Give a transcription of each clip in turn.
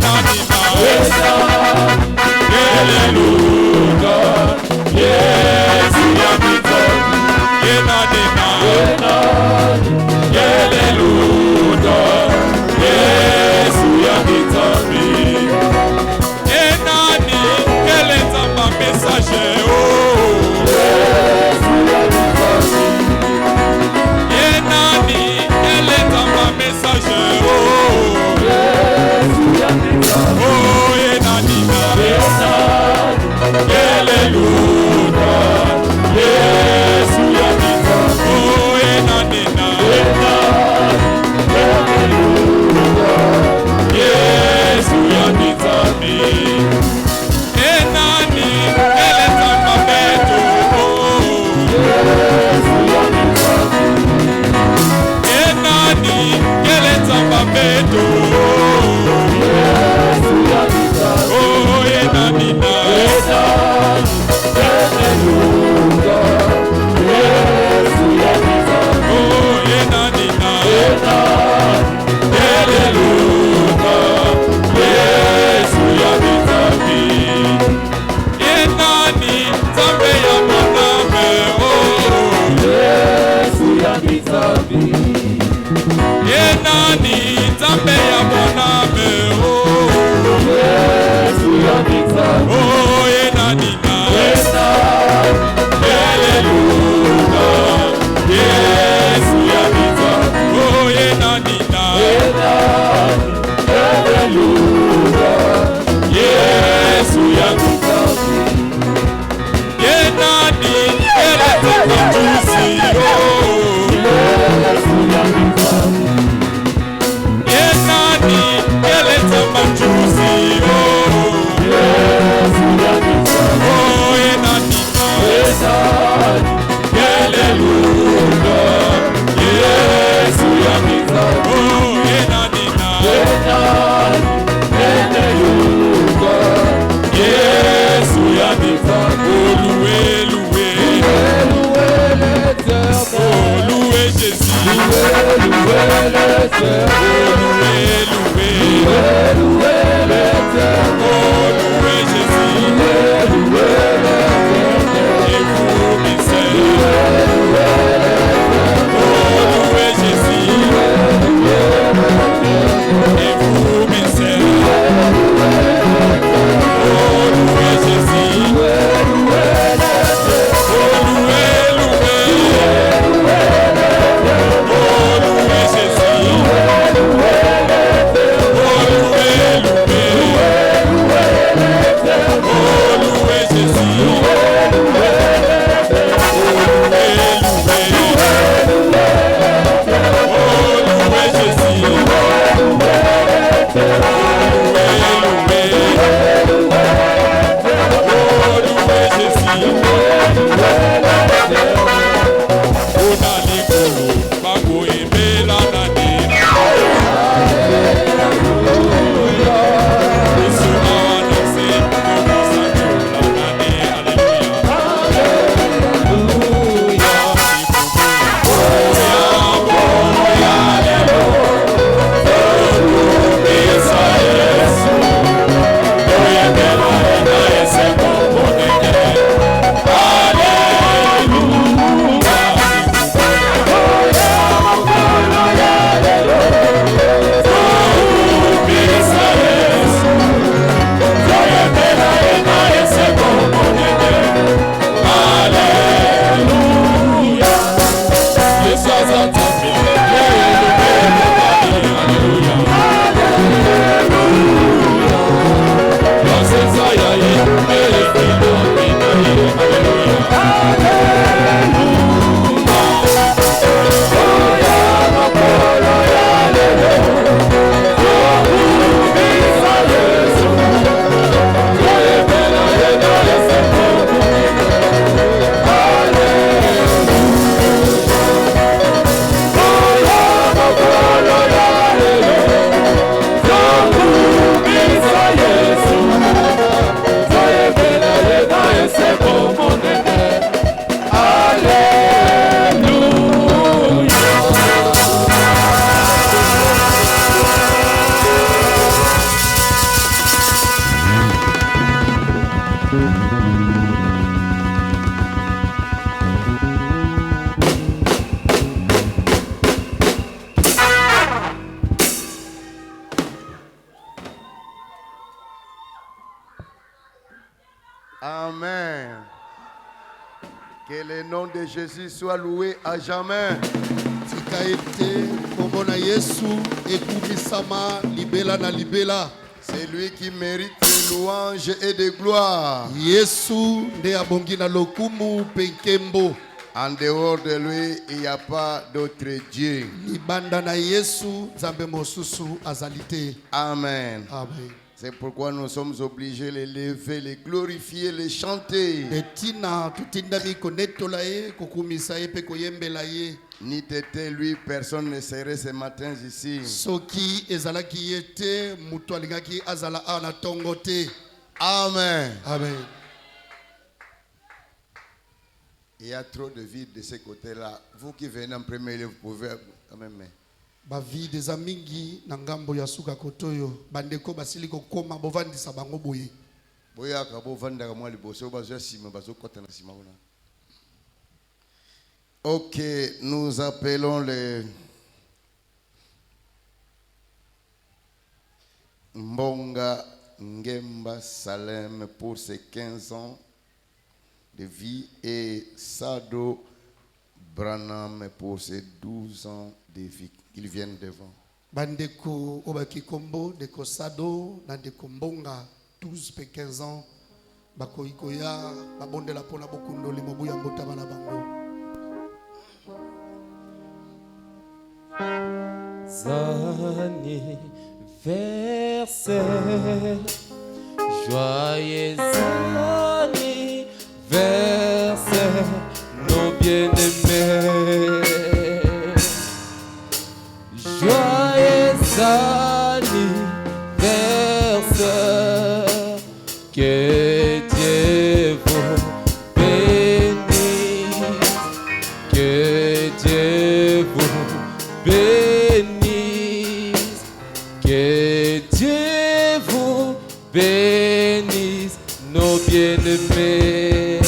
Loué Amen. Que le nom de Jésus soit loué à jamais. C'est lui qui mérite des louanges et des gloires. En dehors de lui, il n'y a pas d'autre Dieu. Amen. Amen. C'est pourquoi nous sommes obligés de les lever, les glorifier, les chanter. Ni t'étais lui, personne ne serait ce matin ici. Amen. Amen. Il y a trop de vide de ce côté-là. Vous qui venez en premier lieu, vous pouvez quand même. Bavi des amingi na ngambo ya suka kotoyo bandeko basiliko koma bovandisa bango boye. Boya ka bovanda ka mwa liboso bazo sima bazo kota na sima ona. OK, nous appelons les Mbonga Ngemba Salem pour ses 15 ans de vie et Sado Branham pour ses 12 ans de vie. Ils viennent devant. Bandeko obaki kombo de Kosado na de Kombonga 12 pe 15 ans bakoikoya babonde la pona bokundo limobu ya mbotama na bango. Anniversaire, joyeux anniversaire, nos bien-aimés. Joyeux anniversaire, que Dieu vous bénisse, que Dieu vous bénisse, que Dieu vous bénisse, nos bien-aimés.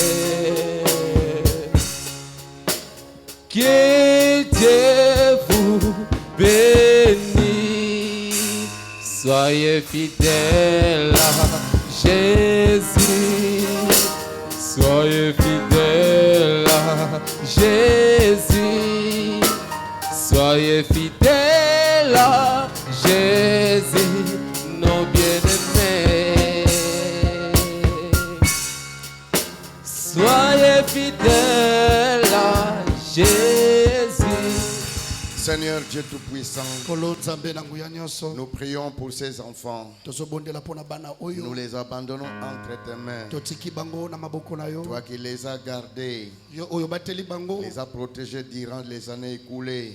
Que Dieu vous bénisse, soyez fidèles à Jésus, soyez fidèles à Jésus, soyez fidèles à Jésus, nos bien-aimés. Soyez fidèles à Jésus. Seigneur Dieu Tout-Puissant, nous prions pour ces enfants. Nous les abandonnons entre tes mains. Toi qui les as gardés, les as protégés durant les années écoulées,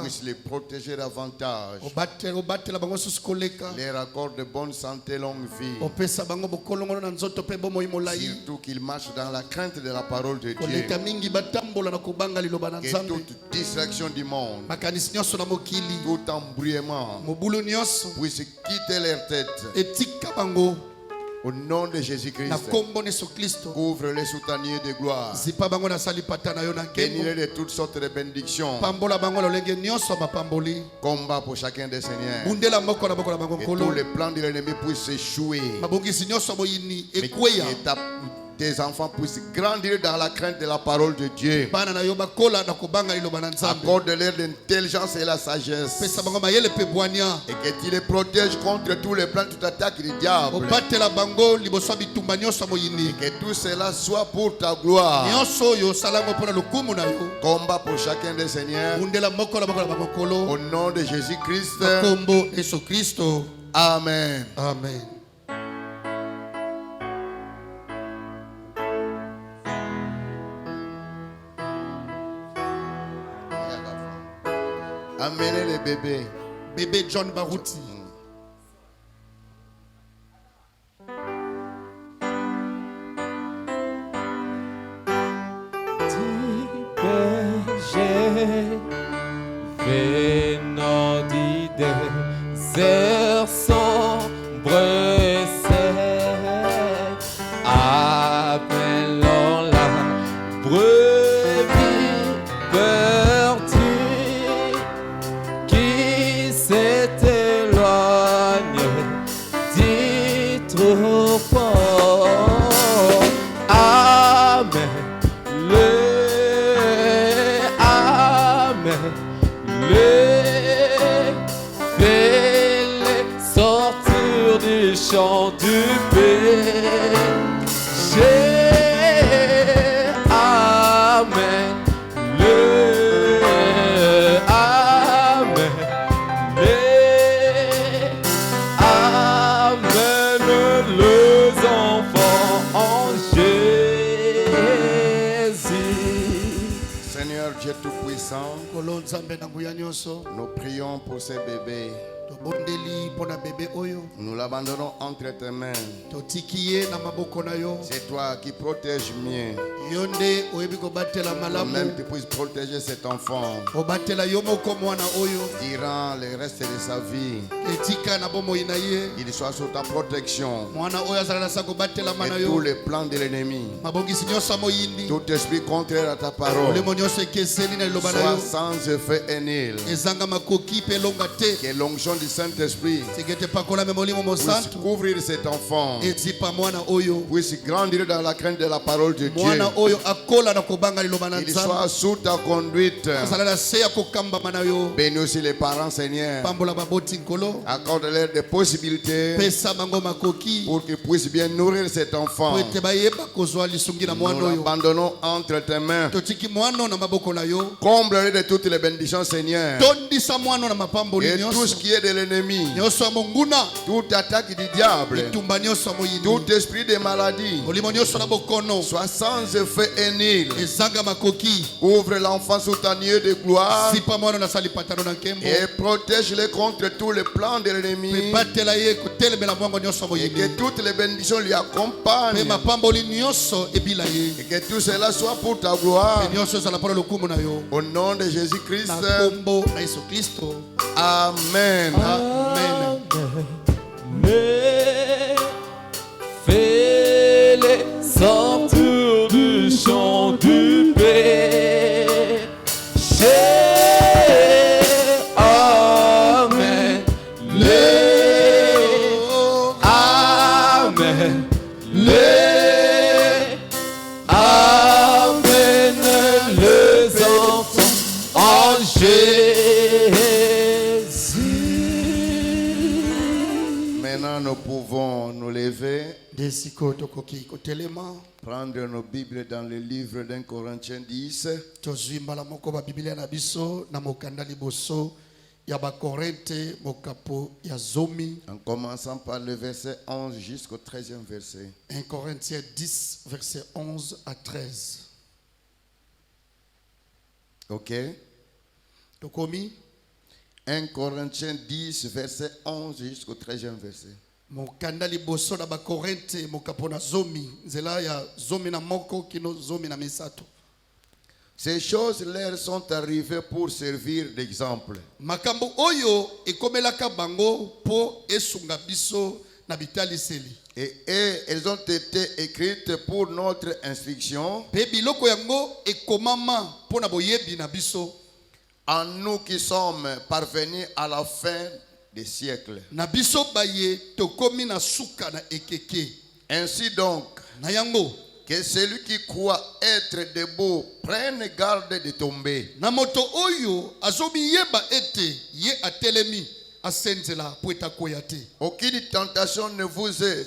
puisse les protéger davantage. Les accorde de bonne santé, longue vie. Surtout qu'ils marchent dans la crainte de la parole de Dieu. Que toute distraction du monde, tout embrouillement puisse quitter leur tête. Au nom de Jésus-Christ, couvre-les sous ta nuée de gloire. Bénis-les de toutes sortes de bénédictions. Combat pour chacun des seigneurs. Que tous les plans de l'ennemi puissent échouer. Mais que tes enfants puissent grandir dans la crainte de la parole de Dieu. Accorde-leur l'intelligence et la sagesse. Et que tu les protèges contre tous les plans, toute attaque du diable. Et que tout cela soit pour ta gloire. Combat pour chacun des seigneurs. Au nom de Jésus-Christ. Amen. Amen. Amenez les bébés. Bébé John Barouti. Venant du désert sombre, appelons la brebis perdue qui s'est éloignée du troupeau. chant du péché. Amen. Dieu Tout-Puissant, nous prions pour ces bébés. Nous l'abandonnons entre tes mains. C'est toi qui protèges mieux. Même tu puisses protéger cet enfant durant le reste de sa vie. Il soit sous ta protection. Et tous les plans de l'ennemi, tout esprit contraire à ta parole, soit sans effet et nul. Que l'onction du Saint-Esprit puisse couvrir cet enfant, puisse grandir dans la crainte de la parole de Dieu. Il soit sous ta conduite. Bénis aussi les parents, Seigneur. Accorde-leur des possibilités pour qu'ils puissent bien nourrir cet enfant. Nous l'abandonnons entre tes mains. Comble-le de toutes les bénédictions, Seigneur. Et tout ce qui est de l'ennemi, toute attaque du diable, tout esprit de maladie, soit sans effet et nul. Ouvre l'enfant sous ta nuée de gloire et protège-le contre tous les plans de l'ennemi. Et que toutes les bénédictions lui accompagnent. Et que tout cela soit pour ta gloire. Au nom de Jésus-Christ. Amen. Amen. Fais-les sortir du champ du péché. Amen. Amen. Amen. Les enfants en Jésus. Maintenant, nous pouvons nous lever, prendre nos Bibles dans le livre d'Un Corinthiens 10. En commençant par le verset 11 jusqu'au 13e verset. 1 Corinthiens 10, verset 11 à 13. Ok. 1 Corinthiens 10, verset 11 jusqu'au 13e verset. Ces choses leur sont arrivées pour servir d'exemple. Et elles ont été écrites pour notre instruction, en nous qui sommes parvenus à la fin des siècles. Ainsi donc, que celui qui croit être debout prenne garde de tomber. Aucune tentation ne vous est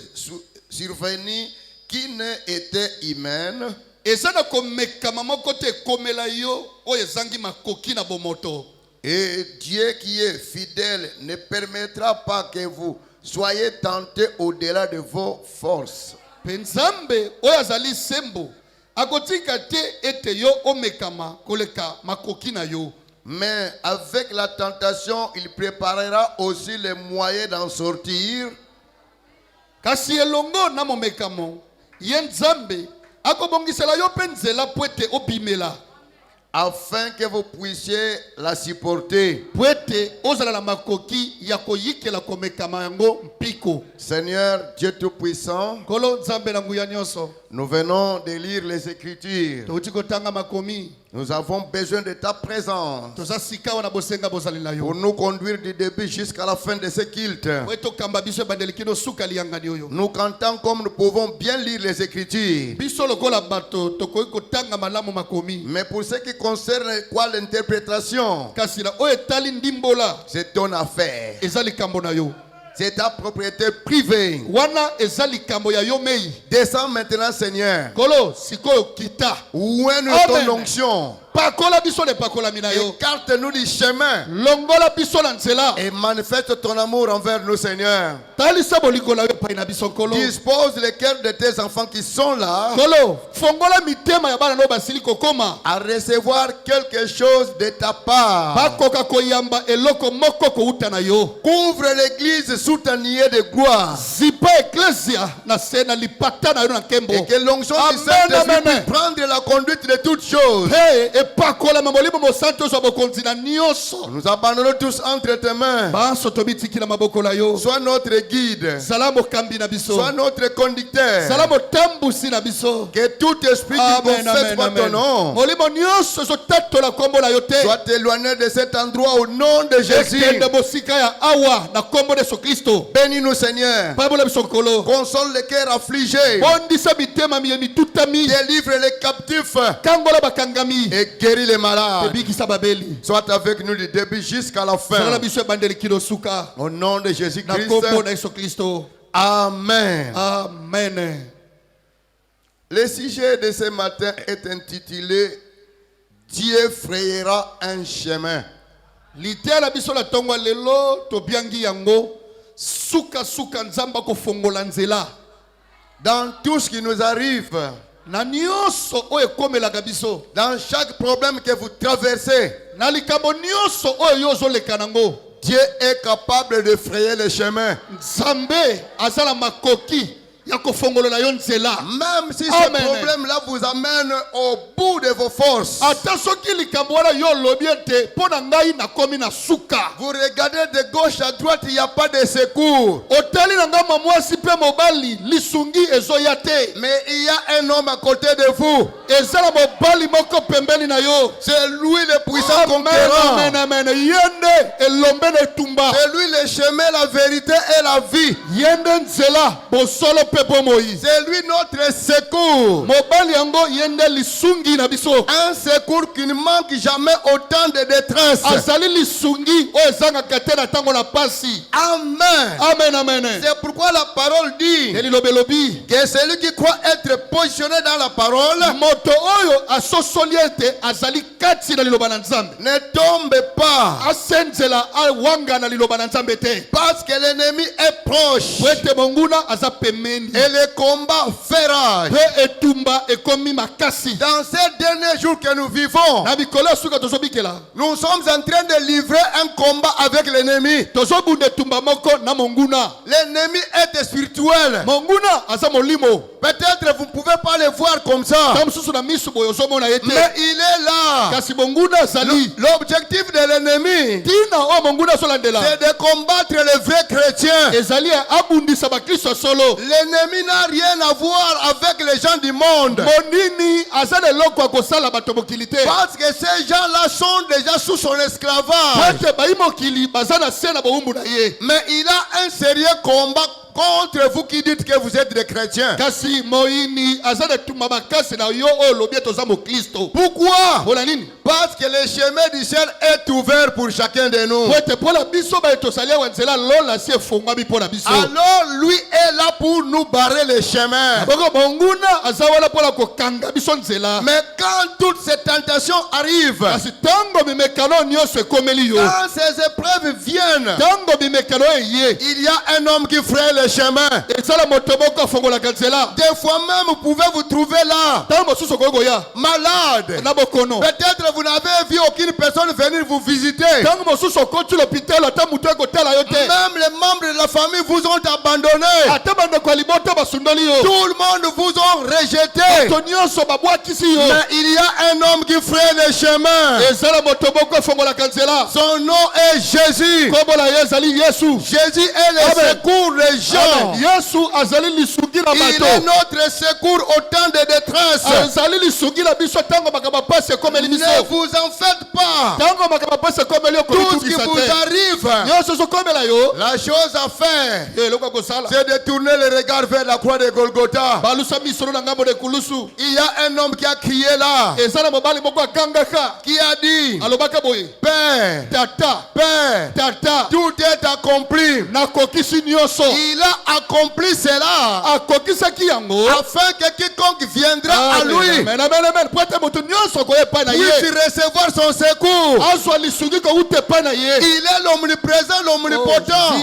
survenue qui n'ait été humaine. Et Dieu qui est fidèle ne permettra pas que vous soyez tentés au-delà de vos forces. Mais avec la tentation, il préparera aussi les moyens d'en sortir. Afin que vous puissiez la supporter. Seigneur Dieu Tout-Puissant, nous venons de lire les Écritures. Nous avons besoin de ta présence pour nous conduire du début jusqu'à la fin de ce culte. Nous cantons comme nous pouvons bien lire les Écritures. Mais pour ce qui concerne quoi l'interprétation, c'est ton affaire. C'est ta propriété privée. wana ezali kambo ya yo mei. Descends maintenant, Seigneur. Kolo sikoyo kita. Où est ton onction? Pakola biso le pakola minayo. Écarte-nous du chemin Longola biso na nzela. et manifeste ton amour envers nous, Seigneur. Talisa bolikola yo pa ina biso kolo. Dispose les cœurs de tes enfants qui sont là Kolo fongola mitema ya bana no basili kokoma. à recevoir quelque chose de ta part. Bakoka koyamba eloko moko ko uta na yo. Couvre l'église sous ta niée de gloire. Zipa ecclesia na sena lipata na yo na kembo. Et que l'onction du Amen, Saint-Esprit amen. puisse prendre la conduite de toutes choses. Hey, epakola mamolibo mo santo zo bokonzi na nyonso. Nous abandonnons tous entre tes mains. Banso tobitiki na maboko la yo. Sois notre guide. Salamo kambi na biso. Sois notre conducteur. Salamo tambusi na biso. Que tout esprit qui confesse pas ton nom Molimo nyonso zo tatola kombo na yo te. soit éloigné de cet endroit au nom de Jésus. Ekende mosika ya awa na kombo de Kristo. Bénis-nous, Seigneur. Pabola biso kolo. Console les cœurs affligés. Bondisa bitema mi tutami. Délivre les captifs Kangola bakangami. et guéris les malades. Ebikisa babeli. Sois avec nous du début jusqu'à la Sala fin. biso bandeli kilo suka. Au nom de Na Jésus-Christ. kombo na Kristo. Amen. Amen. Le sujet de ce matin est intitulé Dieu frayera un chemin. Litela biso la tongwa lelo to biangi yango suka suka nzamba ko fongola nzela. Dans tout ce qui nous arrive, Na nyonso oyo ekomelaka biso. dans chaque problème que vous traversez, Na likambo nyonso oyo yo ozoleka nango. Dieu est capable de frayer le chemin. Nzambe azala makoki ya kofongolola yo nzela. Même si ce Amen. problème-là vous amène au bout de vos forces. Ata soki likambo wana yo lobi ete mpo na ngai nakomi na suka. Vous regardez de gauche à droite, il n'y a pas de secours. Otali na ngai mwasi mpe mobali lisungi ezoya te. Mais il y a un homme à côté de vous. Ezala mobali moko pembeni na yo. C'est lui le puissant Amen, conquérant. amen, amen. Yende elombe na etumba. C'est lui le chemin, la vérité et la vie. Yende nzela bosolo pe bomoi. C'est lui notre secours. Mobali yango yende lisungi na biso. Un secours qui ne manque jamais au temps de détresse. Azali lisungi o ezanga te na tango na pasi. Amen. Amen, amen. C'est pourquoi la parole dit Elilobelobi. que celui qui croit être positionné dans la parole Moto oyo asosoli ete azali kati na liloba na Nzambe. ne tombe pas. Asenzela awanga na liloba na Nzambe te. Parce que l'ennemi est proche. Wete monguna aza pembeni. Et le combat fait rage. Pe etumba ekomi makasi. Dans ces derniers jours que nous vivons, Na bikolo suka tozobikela. nous sommes en train de livrer un combat avec l'ennemi. Tozobunda etumba moko na monguna. L'ennemi est spirituel. Monguna aza molimo. Peut-être vous ne pouvez pas le voir comme ça. Tamususu na misu boyo zomona ete. Mais il est là. Kasi monguna azali. L'objectif de l'ennemi, Tina o monguna solandela. c'est de combattre les vrais chrétiens. Ezali abundisa bakristo solo. L'ennemi n'a rien à voir avec les gens du monde. Monini aza eloko akosala bato mokili te. Parce que ces gens-là sont déjà sous son esclavage. Ete bayi mokili baza na se na bowumbu na ye. Mais il a un sérieux combat contre vous qui dites que vous êtes des chrétiens. Kasi moini aza na tuma makasi na yo oyo lobi toza mokristo. Pourquoi? Mpona nini? Parce que le chemin du ciel est ouvert pour chacun de nous. Po ete mpona biso baye tosali awa nzela lola si efongwami mpona biso. Alors lui est là pour nous barrer le chemin. Boko monguna aza wana mpona kokanga biso nzela. Mais quand toutes ces tentations arrivent, Kasi tango bimekano nyonso ekomeli yo. quand ces épreuves viennent, Tango bimekano eye. il y a un homme qui fraye le chemin. Ezala moto moko afongolaka nzela. Des fois même, vous pouvez vous trouver là, Tango mosusu okoyokoya. malade. Na bokono. Peut-être vous n'avez vu aucune personne venir vous visiter. Tango mosusu okoti l'hôpital ata mutu ekotala yo te. Même les membres de la famille vous ont abandonné. Ata bandeko ya libota basundoli yo. Tout le monde vous ont rejeté. Bato nyonso babwakisi yo. Mais il y a un homme qui fraye le chemin. Ezala moto moko afongolaka nzela. Son nom est Jésus. Kombo na ye ezali Yesu. Jésus est le Amen. secours, le des gens. Il est notre secours au temps de détresse. Ne vous en faites pas. Tout ce qui vous arrive, la chose à faire, c'est de tourner le regard vers la croix de Golgotha. Il y a un homme qui a crié là, qui a dit, Père, Père, tout est accompli. Il a accompli cela afin que quiconque viendra à lui puisse recevoir son secours. Il est l'omniprésent, l'omnipotent.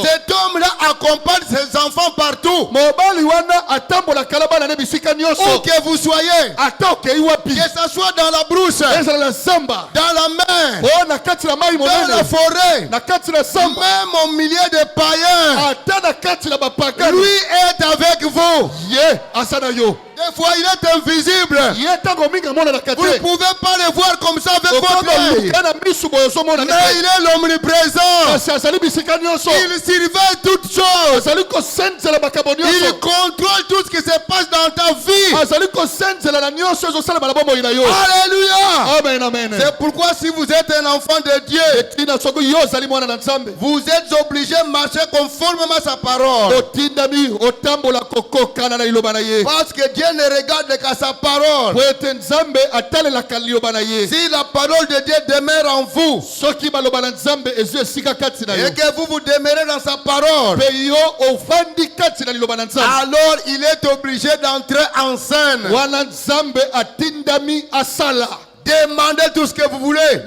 Cet homme-là accompagne ses enfants partout. Où que vous soyez, que ce soit dans la brousse, dans la mer, dans la forêt, même au milieu des païens, lui est avec vous. Des fois il est invisible. Vous ne pouvez pas le voir comme ça avec votre œil. Mais il est l'omniprésent. Il surveille toutes choses. Il contrôle tout ce qui se passe dans ta vie. Alléluia. C'est pourquoi si vous êtes un enfant de Dieu, vous êtes obligé de marcher conformément à sa parole. Parce que Dieu ne regarde qu'à sa parole. Si la parole de Dieu demeure en vous et que vous demeurez dans sa parole, alors il est obligé d'entrer en scène. Demandez tout ce que vous voulez.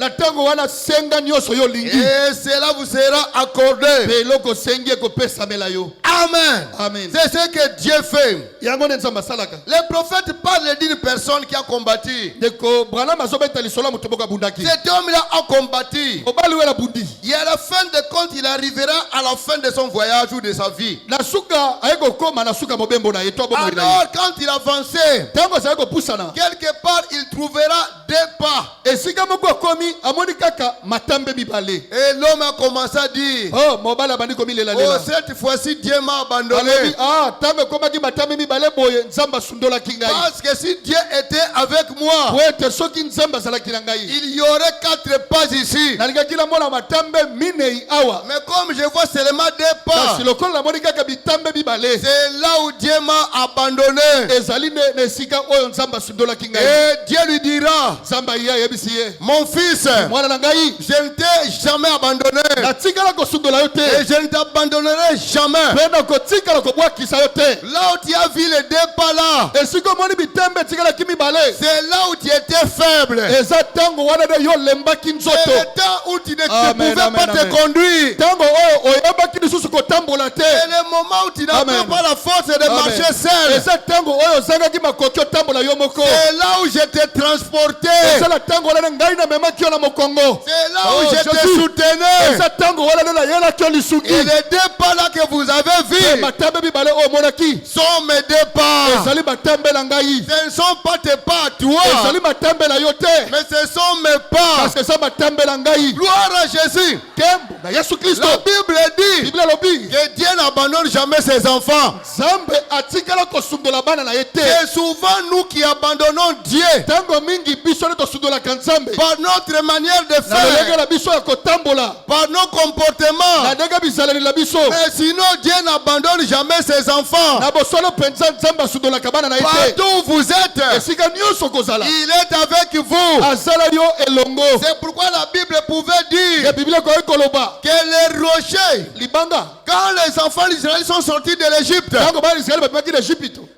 Et cela vous sera accordé. Amen. C'est ce que Dieu fait. Les prophètes parlent d'une personne qui a combattu. Cet homme-là a combattu. Et à la fin de compte, il arrivera à la fin de son voyage ou de sa vie. Alors quand il avançait, quelque part il trouvera deux pas. Et l'homme a commencé à dire, oh, cette fois-ci Dieu m'a abandonné. Parce que si Dieu était avec moi, il y aurait 4 pas ici. Mais comme je vois seulement 2 pas, c'est là où Dieu m'a abandonné. Et Dieu lui dira, mon fils, je ne t'ai jamais abandonné et je ne t'abandonnerai jamais. Là où tu as vu les 2 pas là, c'est là où tu étais faible. C'est le temps où tu ne pouvais pas te conduire. C'est le moment où tu n'avais pas la force de marcher seul. C'est là où je t'ai transporté. C'est là où je te soutenais. Et les 2 pas là que vous avez vus sont mes 2 pas. Ce ne sont pas tes pas à toi, mais ce sont mes pas. Gloire à Jésus. La Bible dit que Dieu n'abandonne jamais ses enfants. C'est souvent nous qui abandonnons Dieu par notre manière de faire, par nos comportements. Mais sinon Dieu n'abandonne jamais ses enfants. Partout où vous êtes, il est avec vous. C'est pourquoi la Bible pouvait dire que les rochers, quand les enfants d'Israël sont sortis de l'Égypte,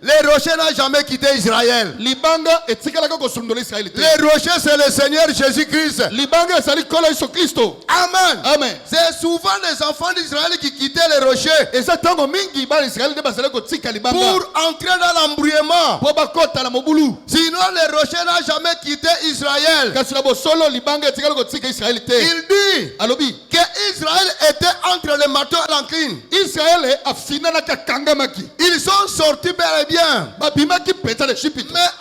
les rochers n'ont jamais quitté Israël. Les rochers, c'est le Seigneur Jésus-Christ. Amen. C'est souvent les enfants d'Israël qui quittaient les rochers pour entrer dans l'embrouillement. Sinon les rochers n'ont jamais quitté Israël. Il dit que Israël était entre le marteau et l'enclume. Ils sont sortis bel et bien, mais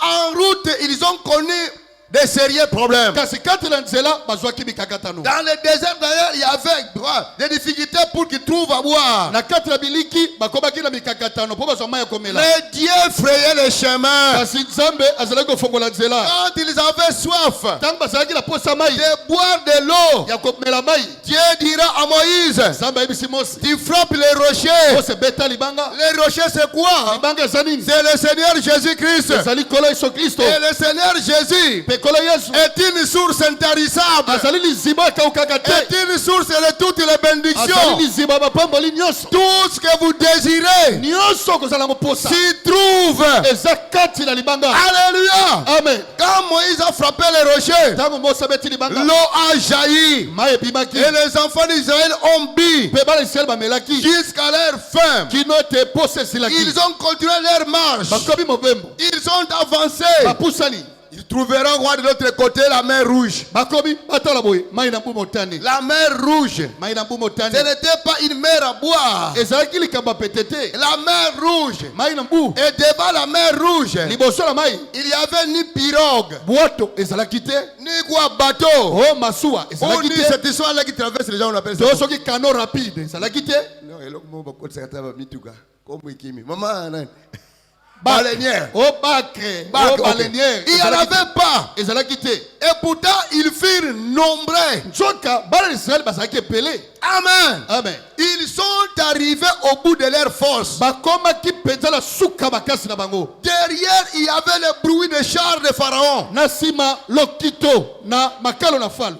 en route ils ont connu des sérieux problèmes. Dans kasi kati la nzela bazwaki mikakatano. le désert d'ailleurs, il y avait des difficultés pour qu'ils trouvent à boire. Na kati la biliki bakobaki na mikakatano po bazwa mai ya komela. Mais Dieu frayait le chemin. Kasi nzambe azalaki kofongola nzela. Quand ils avaient soif Tango bazalaki na posa mai de boire de l'eau, ya komela mai, Dieu dira à Moïse, nzambe ayebisi Mose, tu frappes les rochers. Mose beta libanga. Les rochers c'est quoi? Libanga eza nini? C'est le Seigneur Jésus-Christ. Ezali kolo Yesu Kristo. Et le Seigneur Jésus Pe kolo Yesu est une source intarissable. azali liziba ekawukaka te. Est une source de toutes les Azali bénédictions. liziba bapamboli nyonso. Tout ce que vous désirez Nyonso kozala moposa s'y trouve. eza kati na libanga. Alléluia. Amen. Quand Moïse a frappé les rochers, Tango Mose abeti libanga, l'eau a jailli. mai ebimaki. Et les enfants d'Israël ont bu Pe bana Israeli bamelaki jusqu'à leur fin. kino ete posa esilaki. Ils ont continué leur marche. Bakomi mobembo Ils ont avancé. bapusani. Ils trouveront quoi de l'autre côté? La mer Rouge. Bakomi batala boye mai na mbu motane. La mer Rouge. Mai na mbu Ce motane n'était pas une mer à boire. ezalaki likambo ya pete te. La mer Rouge. Mai na mbu Et devant la mer Rouge, liboso na mai il y avait ni pirogue, bwato ezalaki te, ni quoi bateau. o masuwa On ezalaki dit te, cette histoire-là qui traverse les gens, on appelle ça. to soki kano rapide ezalaki te. Non, et l'autre mot, beaucoup de certains vont mituka. Comme Wikimi. Maman, non. Baleinière. O bakre Bac, o ok. baleinière Il n'y en avait pas. ezalaki te. Et pourtant, ils firent nombreux. nzoka bana Israeli bazalaki epele. Amen. Amen. Ils sont arrivés au bout de leur force. bakomaki mpenza na suka makasi na bango. Derrière, il y avait le bruit des chars de Pharaon. Na nsima lokito na makalo na falo.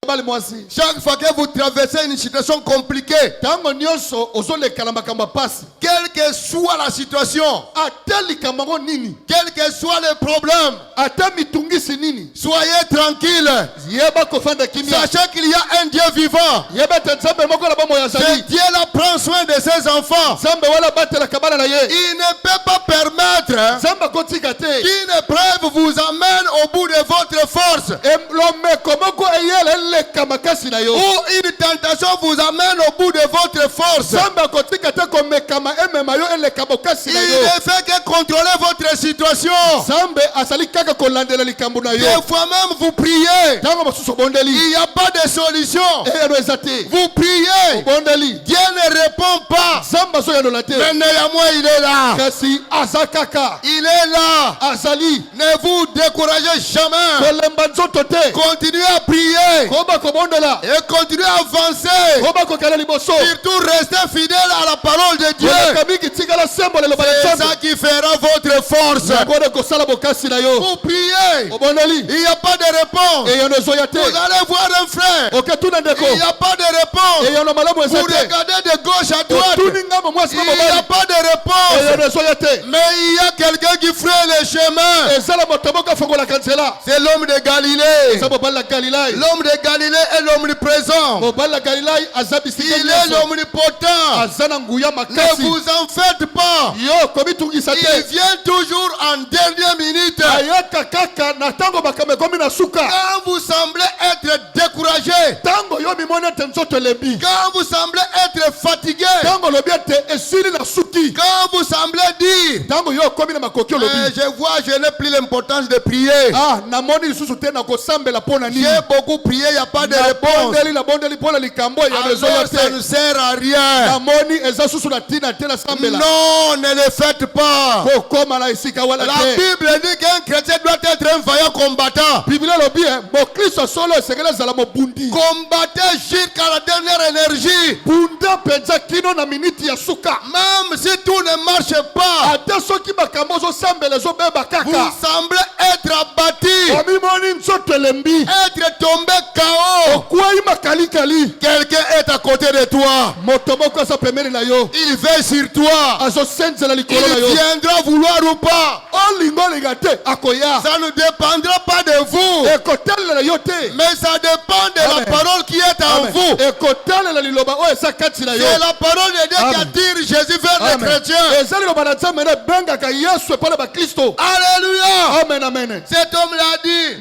Bale mwasi Chaque fois que vous traversez une situation compliquée, tango nyonso ozoleka na makambo ya pasi, quelle que soit la situation, ata likambo yango nini, quel que soit le problème, ata mitungisi nini, soyez tranquille. yeba kofanda kimia. Sachez qu'il y a un Dieu vivant. yeba ete nzambe moko na bomo ya Ce zali. Dieu-là prend soin de ses enfants. nzambe wana batelaka bana na ye. Il ne peut pas permettre nzambe akotika te qu'une épreuve vous amène au bout de votre force, lomeko moko eyela eleka makasi na yo, ou une tentation vous amène au bout de votre force. nzambe akotika te komekama emema yo eleka bokasi Il na yo. ne fait que contrôler votre situation. nzambe azali kaka kolandela likambo na yo. Des fois même vous priez, ntango mosusu obondeli il n'y a pas de solution. eyano eza te, Vous priez, obondeli Dieu ne répond pas. nzambe azoyanola te, Mais néanmoins, il est là. kasi aza kaka Il est là. azali. Ne vous découragez jamais. kolemba nzoto te, Continuez à prier koba kobondela, et continuez à avancer. koba kokala liboso, Surtout restez fidèle à la parole de Dieu. koleka mingi tikala sembo leloba ya C'est nzambe. ça qui fera votre force. Yabone kosala bokasi na yo. Vous priez, obondeli il n'y a pas de réponse. eyano ezoya te, Vous allez voir un frère, oketuna ndeko il n'y a pas de réponse. eyano malamu eza Vous te, regardez de gauche à droite, otuni ngambo mwasi na il n'y a mobali pas de réponse. eyano ezoya te, Mais il y a quelqu'un qui fraye le chemin. ezala moto moko afongolaka nzela. C'est l'homme de Galilée. eza mobali na galilai. L'homme de Galilée est l'omniprésent. mobali na galilai aza bisika Il est nyonso, l'omnipotent. aza na nguya Ne makasi. vous en faites pas. yo komitungisa Il te, vient toujours en dernière minute. ayaka kaka na ntango makambo ekomi na suka. Quand vous semblez être découragé, ntango yo mimoni ete nzoto elembi, quand vous semblez être fatigué, ntango olobi ete esili na suki, quand vous semblez dire, ntango yo okomi na makoki olobi je vois, je n'ai plus l'importance de prier. namoni lisusu te na kosambela mpo na nini. J'ai beaucoup prié, il n'y a pas de réponse. nabondeli mpo na likambo eyano ezoya Alors ça ne te, sert à rien. namoni eza susu na ntina te nasambela. Non, ne le faites pas. kokoma na esika wana La te. Bible dit qu'un chrétien doit être un vaillant combattant. biblia elobi mokristo solo esengeli azala mobundi, Combattez jusqu'à la dernière énergie. bunda mpenza kino na miniti ya suka. Même si tout ne marche pas, ata soki makambo ozosambela ezobeba vous kaka, semblez être abattu, omimoni nzoto elembi, être tombé KO. okwei makalikali, Quelqu'un est à côté de toi. moto moko aza pembeni na yo, Il veille sur toi. azosenzela likolo na Il yo. viendra vouloir ou pas. olinga olinga te akoya, Ça ne dépendra pas de vous, ekotalela yo te, mais ça dépend de Amen. la parole qui est en vous. ekotalela liloba oyo eza kati na yo. C'est la parole de Dieu qui Amen. attire Jésus vers les Amen. chrétiens. eza liloba na nzambe na ebengaka yesu epai na bakristo. Alléluia. Amen, amen. Cet homme-là a dit,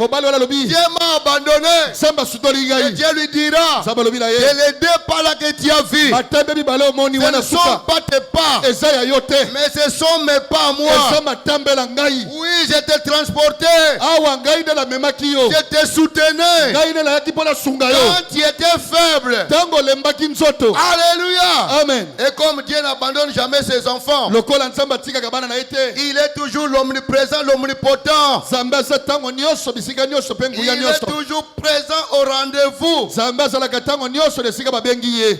Dieu m'a abandonné. Et Dieu lui dira, c'est les deux pas là que tu as vu. Ce ne sont pas tes pas, mais ce sont mes pas à moi. Oui, je t'ai transporté. Je t'ai soutenu quand tu étais faible. Alléluia. Amen. Et comme Dieu n'abandonne jamais ses enfants, il est toujours l'omniprésent, l'omnipotent. Il est toujours présent au rendez-vous.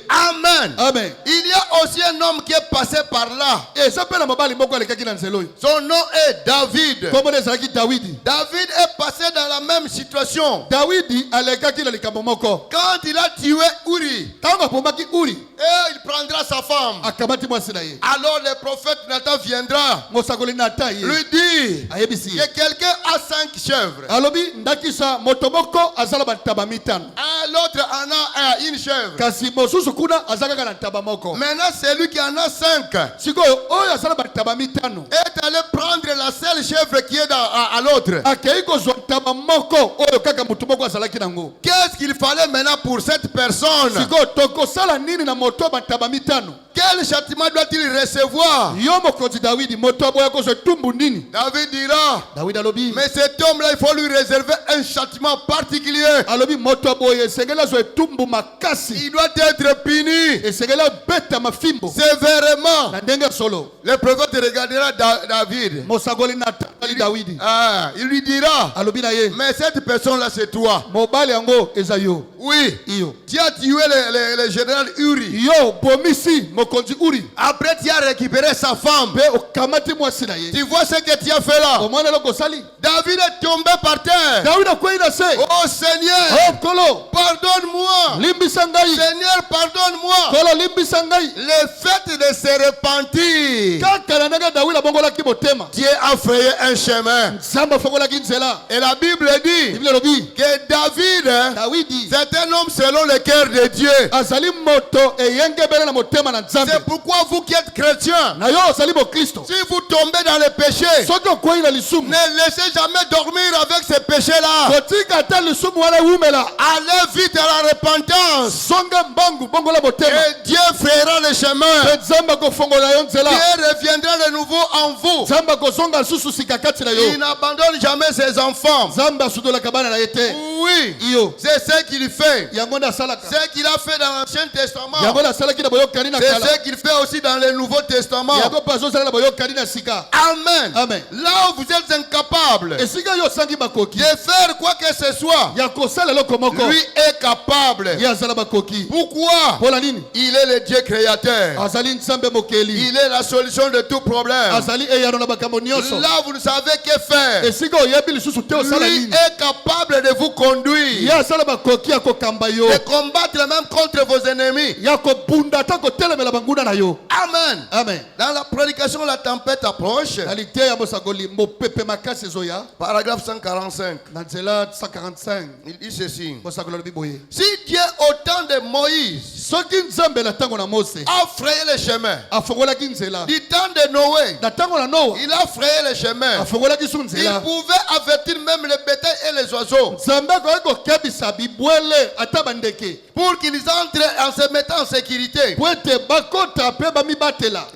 Amen. Amen. Il y a aussi un homme qui est passé par là. Son nom est David. David est passé dans la même situation. Quand il a tué Uri, et il prendra sa femme. Alors le prophète Nathan viendra lui dire que quelqu'un a 5 chèvres. L'autre en a une chèvre. Maintenant c'est lui qui en a 5. Est allé prendre la seule chèvre qui est à l'autre. Qu'est-ce qu'il fallait maintenant pour cette personne? Quel châtiment doit-il recevoir? David dira, mais cet homme-là, il faut lui réserver un châtiment particulier. Il doit être puni sévèrement. Le prophète regardera David. Il lui dira, mais cette personne-là, c'est toi. Oui, tu as tué le général Uri. Après, tu as récupéré sa femme. Tu vois ce que tu as fait là? David est tombé par terre. Oh Seigneur, pardonne-moi. Seigneur, pardonne-moi. Le fait de se repentir, Dieu a frayé un chemin. Et la Bible dit que David, c'est un homme selon le cœur de Dieu. C'est pourquoi vous qui êtes chrétiens, si vous tombez dans le péché, ne laissez jamais dormir avec ce péché-là. Allez vite à la repentance. Et Dieu fera le chemin. Dieu reviendra de nouveau en vous. Il n'abandonne jamais ses enfants. Oui, c'est ce qu'il fait. Ce qu'il a fait dans l'Ancien Testament, c'est ce qu'il fait aussi dans le Nouveau Testament. Amen. Amen. Là où vous êtes incapable de faire quoi que ce soit, lui est capable. Pourquoi? Il est le Dieu créateur. Il est la solution de tout problème. Là vous ne savez que faire. Lui est capable de vous conduire, de combattre même contre vos ennemis. Amen. Amen. Dans la prédication, la tempête approche. Paragraphe 145. Il dit ceci. Si Dieu au temps de Moïse a frayé le chemin, du temps de Noé, il a frayé le chemin. Il pouvait avertir même les bétails et les oiseaux pour qu'ils entrent en se mettant en sécurité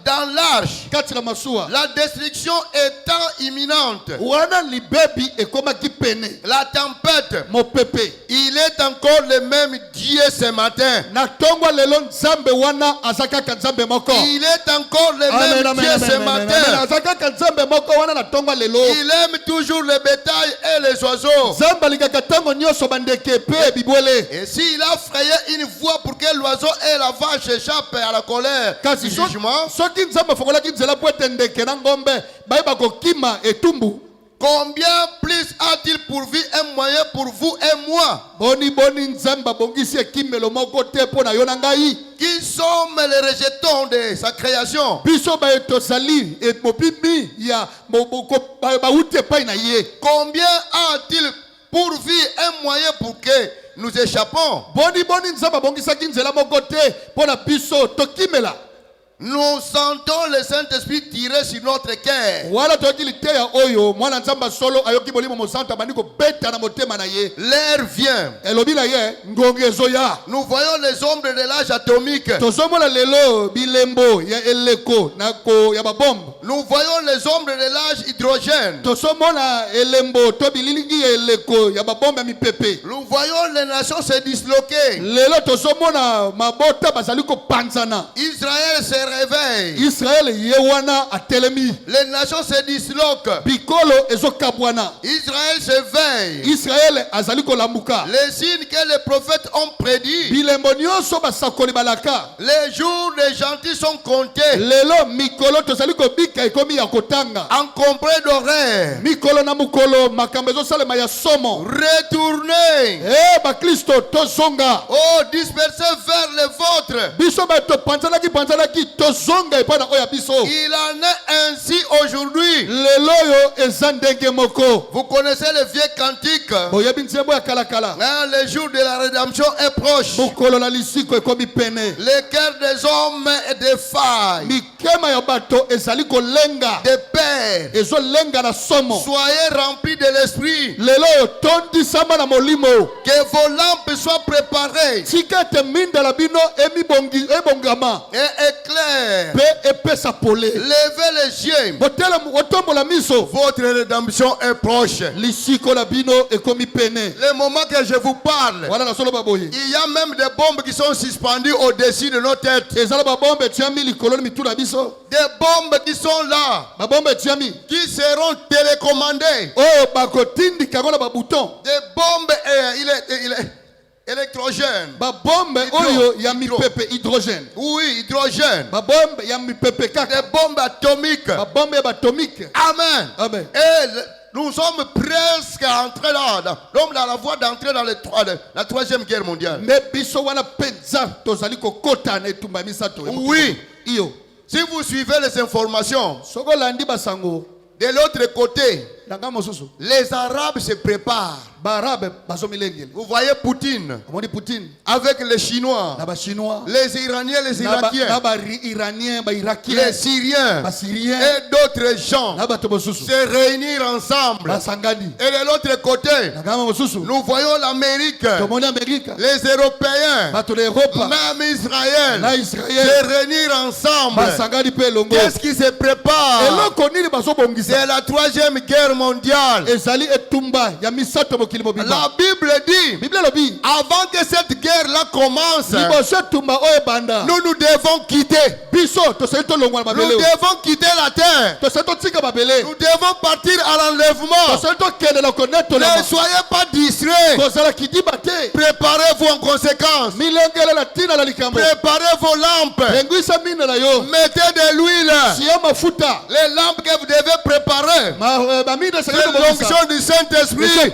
dans l'arche, la destruction étant imminente. La tempête, il est encore le même Dieu ce matin. Il est encore le même Dieu ce matin. Il aime toujours le bétail et les oiseaux. Et s'il a frayé une voie pour que l'oiseau et la vache échappent à la colère du jugement, combien plus a-t-il pourvu un moyen pour vous et moi, qui sommes les rejetons de sa création? Combien a-t-il pourvu un moyen pour que nous échappons? Nous sentons le Saint-Esprit tirer sur notre cœur. L'air vient. Nous voyons les ombres de l'âge atomique. Nous voyons les ombres de l'âge hydrogène. Nous voyons les nations se disloquer. Israël se réveille. Les nations se disloquent. Israël se veille. Les signes que les prophètes ont prédits. Les jours des gentils sont comptés. Encombrés d'horaires. Retournez. Oh, dispersez vers les vôtres. Il en est ainsi aujourd'hui. Vous connaissez le vieux cantique. Le jour de la rédemption est proche. Le cœur des hommes est des failles. Des pères. Soyez remplis de l'esprit. Que vos lampes soient préparées et éclairent. Levez les yeux. Votre rédemption est proche. Le moment que je vous parle, il y a même des bombes qui sont suspendues au-dessus de nos têtes. Des bombes qui sont là, qui seront télécommandées. Des bombes électrogènes. Hydrogène. Oui, hydrogène. Des bombes atomiques. Amen. Et nous sommes presque entrés là, dans la voie d'entrer dans la troisième guerre mondiale. Oui. Si vous suivez les informations, de l'autre côté, les Arabes se préparent. Vous voyez Poutine avec les Chinois, les Iraniens, les Irakiens, les Syriens et d'autres gens se réunir ensemble. Et de l'autre côté, nous voyons l'Amérique, les Européens, même Israël, se réunir ensemble. Qu'est-ce qui se prépare? C'est la troisième guerre mondiale. La Bible dit, avant que cette guerre-là commence, nous devons quitter. Nous devons quitter la terre. Nous devons partir à l'enlèvement. Ne soyez pas distraits. Préparez-vous en conséquence. Préparez vos lampes. Mettez de l'huile. Les lampes que vous devez préparer, c'est l'onction du Saint-Esprit.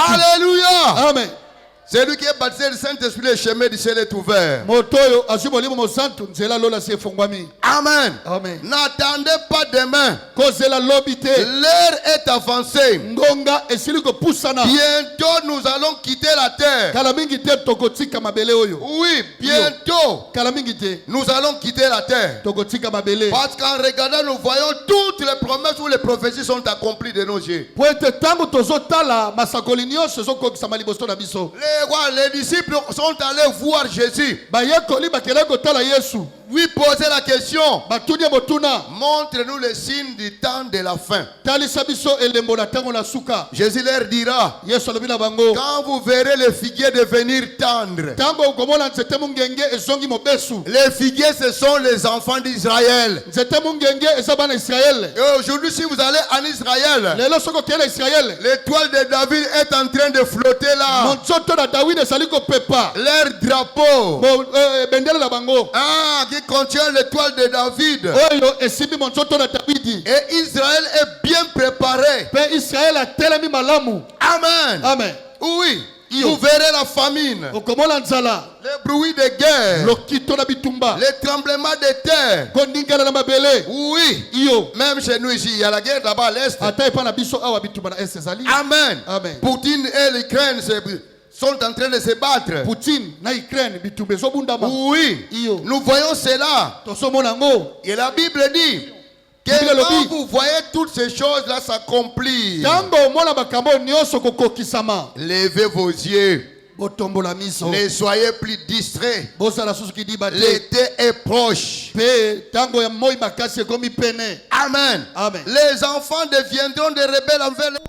Alléluia. Amen. C'est lui qui est baptisé du Saint-Esprit, le chemin du ciel est ouvert. Amen. N'attendez pas demain. L'heure est avancée. Bientôt nous allons quitter la terre. Oui, bientôt nous allons quitter la terre. Parce qu'en regardant, nous voyons toutes les promesses où les prophéties sont accomplies de nos yeux. Les disciples sont allés voir Jésus. Lui poser la question, montre-nous les signes du temps de la fin. Jésus leur dira, quand vous verrez les figuiers devenir tendres. Les figuiers, ce sont les enfants d'Israël. Et aujourd'hui, si vous allez en Israël, l'étoile de David est en train de flotter là. Leur drapeau qui contient l'étoile de David. Et Israël est bien préparé. Amen. Oui. Vous verrez la famine, les bruits de guerre, les tremblements de terre. Oui. Même chez nous ici, il y a la guerre là-bas à l'est. Amen. Poutine et l'Ukraine sont en train de se battre. Poutine na Ukraine bitumbe zo bundama. Oui, Iyo. nous voyons cela. Tosomona ngo. Et la Bible dit que quand vous voyez toutes ces choses-là s'accomplir, Tango mona bakambo nyonso kokokisama. levez vos yeux. Botombola miso. Ne soyez plus distraits. Bosala susu ki di bate. L'été est proche. Pe tango ya moi makasi komi pene. Amen. Amen. Les enfants deviendront des rebelles envers les...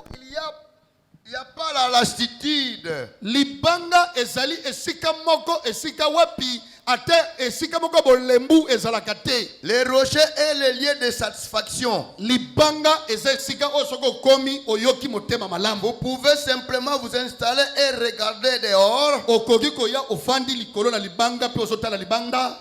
Il n'y a pas la lassitude. Libanga ezali esika moko esika wapi ate esika moko bolembu ezalaka te. Les rochers est le lieu de satisfaction. Libanga eza esika osoko komi oyoki motema malamu. Vous pouvez simplement vous installer et regarder dehors. Okoki koya ofandi likolo na libanga pe osotala libanga.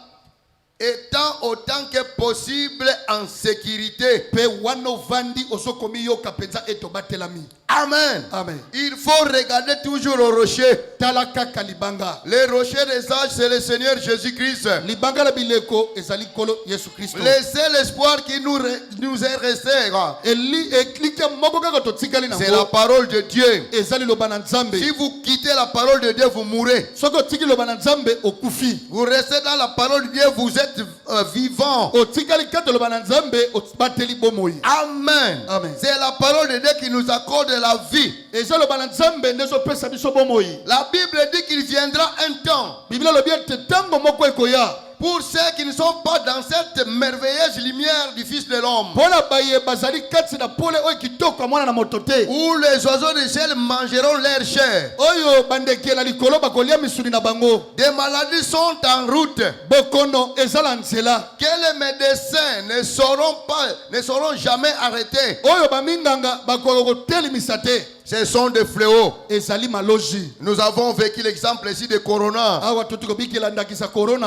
Étant autant que possible en sécurité. Pe wano vandi osokomi yoka penza etobatelami. Amen. Amen. Il faut regarder toujours au rocher. Talaka kalibanga. Les rochers des âges, c'est le Seigneur Jésus-Christ. Libanga la bileko ezali kolo Yesu Kristo. Le seul espoir qui nous est resté, c'est la parole de Dieu. Ezali lobana nzambe. Si vous quittez la parole de Dieu, vous mourrez. Soko tiki lobana nzambe okufi. Vous restez dans la parole de Dieu, vous êtes vivant. Otikali kato lobana nzambe otbateli bomoi. Amen. Amen. C'est la parole de Dieu qui nous accorde la vie. Ezali lobana nzambe ndezo pesa biso bomoi. La Bible dit qu'il viendra un temps. Biblia lobi ete tango moko ekoya. Pour ceux qui ne sont pas dans cette merveilleuse lumière du Fils de l'homme, où les oiseaux du ciel mangeront leur chair, des maladies sont en route, que les médecins ne seront jamais arrêtés. Ce sont des fléaux. Nous avons vécu l'exemple ici de Corona,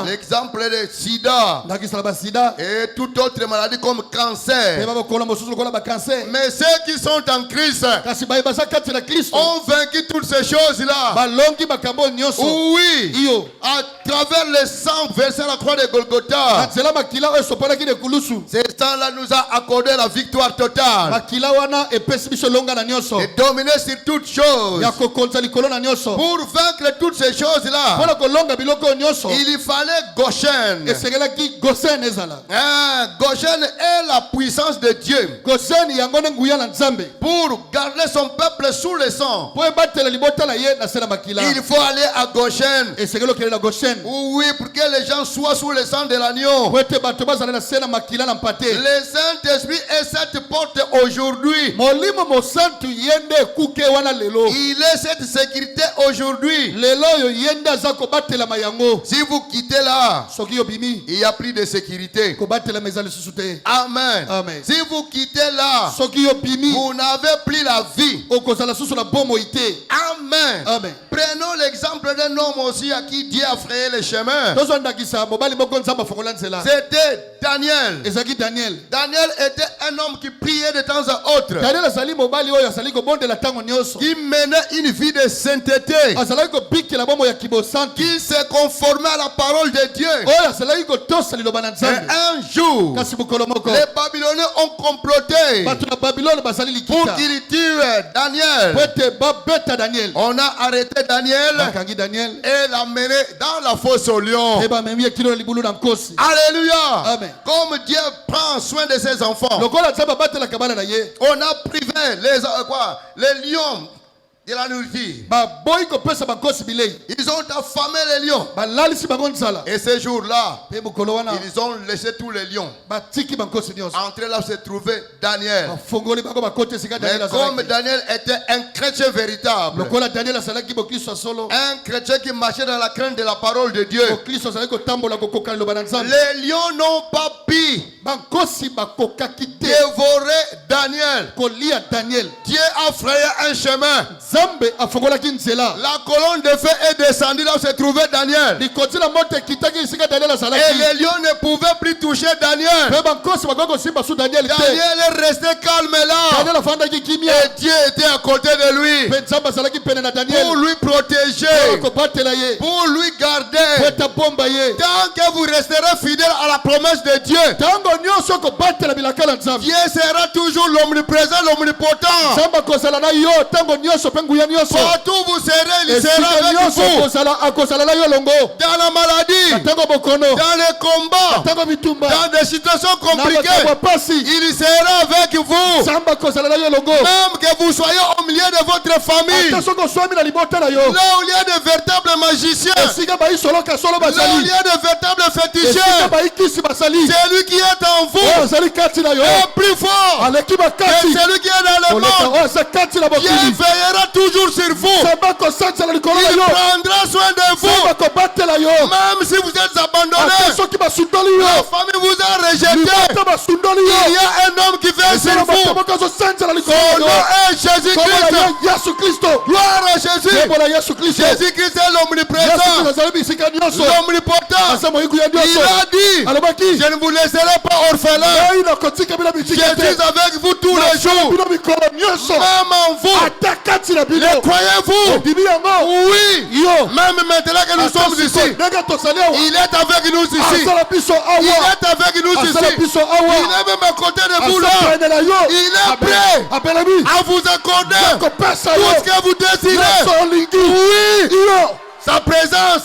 l'exemple de Sida et toute autre maladie comme cancer. Mais ceux qui sont en Christ ont vaincu toutes ces choses-là. Oui, à travers le sang versé à la croix de Golgotha, ce sang-là nous a accordé la victoire totale et dominer sur toutes choses. Pour vaincre toutes ces choses-là, il fallait Goshen. Goshen est la puissance de Dieu pour garder son peuple sous le sang. Il faut aller à Goshen. Oui, pour que les gens soient sous le sang de l'agneau. Le Saint-Esprit est cette porte aujourd'hui. Il est cette sécurité aujourd'hui. Si vous quittez là, il n'y a plus de sécurité. Amen. Amen. Si vous quittez là, vous n'avez plus la vie. Amen. Amen. Prenons l'exemple d'un homme aussi à qui Dieu a frayé le chemin. C'était Daniel. Daniel était un homme qui priait de temps à autre, qui menait une vie de sainteté, qui se conformait à la parole de Dieu. Et un jour, les Babyloniens ont comploté pour qu'ils tuent Daniel. On a arrêté Daniel et l'a mené dans la fosse aux lions. Alléluia. Amen. Comme Dieu prend soin de ses enfants, on a privé les lions de la nourriture. Ils ont affamé les lions. Et ce jour-là, ils ont laissé tous les lions entrer là où se trouvait Daniel. Mais comme Daniel était un chrétien véritable, un chrétien qui marchait dans la crainte de la parole de Dieu, les lions n'ont pas pu dévorer Daniel. Dieu a frayé un chemin. La colonne de feu est descendue là où se trouvait Daniel. Et les lions ne pouvaient plus toucher Daniel. Daniel est resté calme là. Et Dieu était à côté de lui pour lui protéger, pour lui garder. Tant que vous resterez fidèle à la promesse de Dieu, Dieu sera toujours l'omniprésent, l'omnipotent. Partout où vous serez, il sera avec vous. Dans la maladie, dans les combats, dans des situations compliquées, il sera avec vous. Même que vous soyez au milieu de votre famille, là où il y a de véritables magiciens, là où il y a de véritables féticheurs, c'est lui qui est en vous est plus fort que celui qui est dans le monde. Dieu veillera toujours sur vous. Il prendra soin de vous. Même si vous êtes abandonné, la famille vous a rejeté, il y a un homme qui veille sur vous. Son nom est Jésus-Christ. Gloire à Jésus. Jésus-Christ est l'omniprésent, l'omnipotent. Il a dit, je ne vous laisserai pas orphelin. Je suis avec vous tous les jours. Même en vous. Les croyez-vous? Oui. Même maintenant que nous sommes ici, il est avec nous ici. Il est avec nous ici. Il est même à côté de vous là. Il est prêt à vous accorder tout ce que vous désirez. Oui. Sa présence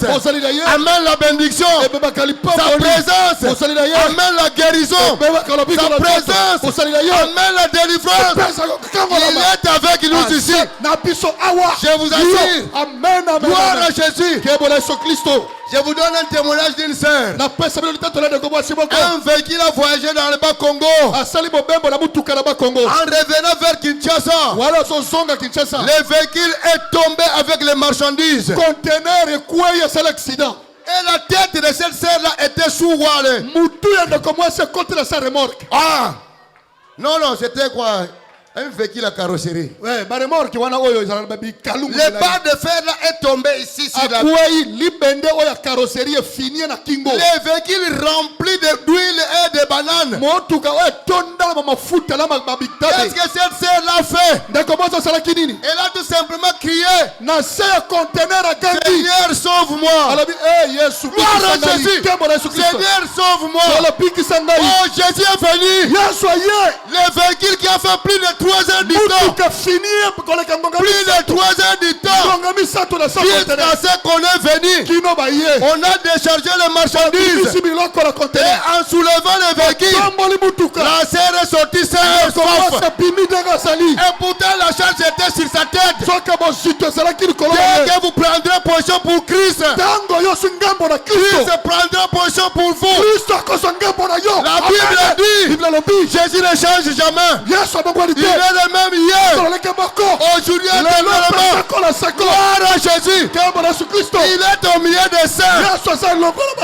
amène la bénédiction. Sa présence amène la guérison. Sa présence amène la délivrance. Il est avec nous ici. Je vous assure. Gloire à Jésus. Je vous donne un témoignage d'une sœur. Un véhicule a voyagé dans le bas Congo. En revenant vers Kinshasa, le véhicule est tombé avec les marchandises. Et la tête de cette sœur-là était sous Wale. Ah! Non, c'était quoi? Un véhicule à carrosserie. Le bas de fer là est tombé ici sur la. Le véhicule rempli d'huile et de bananes. Qu'est-ce que cette sœur l'a fait? Elle a tout simplement crié, Seigneur, sauve-moi. Gloire à Jésus. Seigneur, sauve-moi. Oh, Jésus est venu. Le véhicule qui a fait plus de 3 heures du temps. Plus de 3 heures du temps. Jusqu'à ce qu'on est venu, on a déchargé les marchandises. Et en soulevant le véhicule, la sœur est sortie saine. Et pourtant la charge était sur sa tête. Dès que vous prendrez position pour Christ, Christ prendra position pour vous. La Bible dit, Jésus ne change jamais. Il est le même hier, aujourd'hui et éternellement. Gloire à Jésus. Il est au milieu des saints.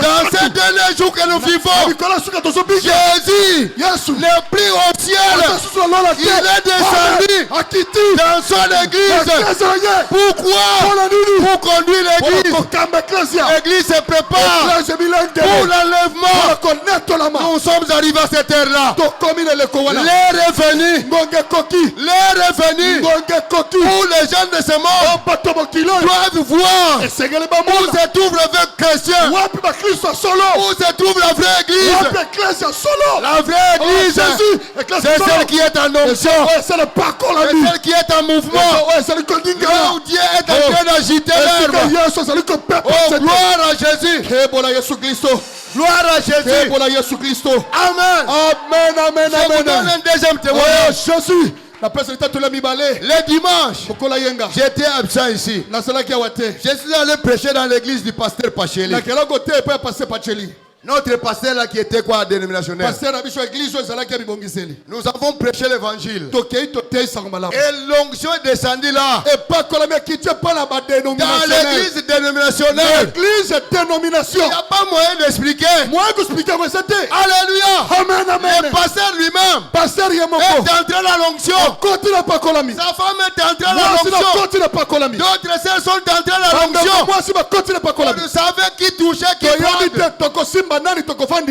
Dans ces derniers jours que nous vivons, Jésus n'est plus au ciel. Il est descendu dans son église. Pourquoi? Pour conduire l'église. L'église se prépare pour l'enlèvement. Nous sommes arrivés à cette ère-là. L'heure est venue. L'heure est venue où les gens de ce monde doivent voir où se trouve le vrai chrétien, où se trouve la vraie église. La vraie église, c'est celle qui est en onction, c'est celle qui est en mouvement, là où Dieu est en train d'agiter l'herbe. Oh, gloire à Jésus. Gloire à Jésus. Amen. Je vous donne un deuxième témoignage. Le dimanche, j'étais absent ici. Je suis allé prêcher dans l'église du pasteur Pacheli. Notre pasteur là qui était quoi, dénominationnel. Nous avons prêché l'évangile. Et l'onction est descendue là. Dans l'église dénominationnelle. Il n'y a pas moyen d'expliquer. Alléluia. Le pasteur lui-même est entré dans l'onction. Sa femme est entrée dans l'onction. D'autres sœurs sont entrées dans l'onction. Vous savez qui touchait, qui prend.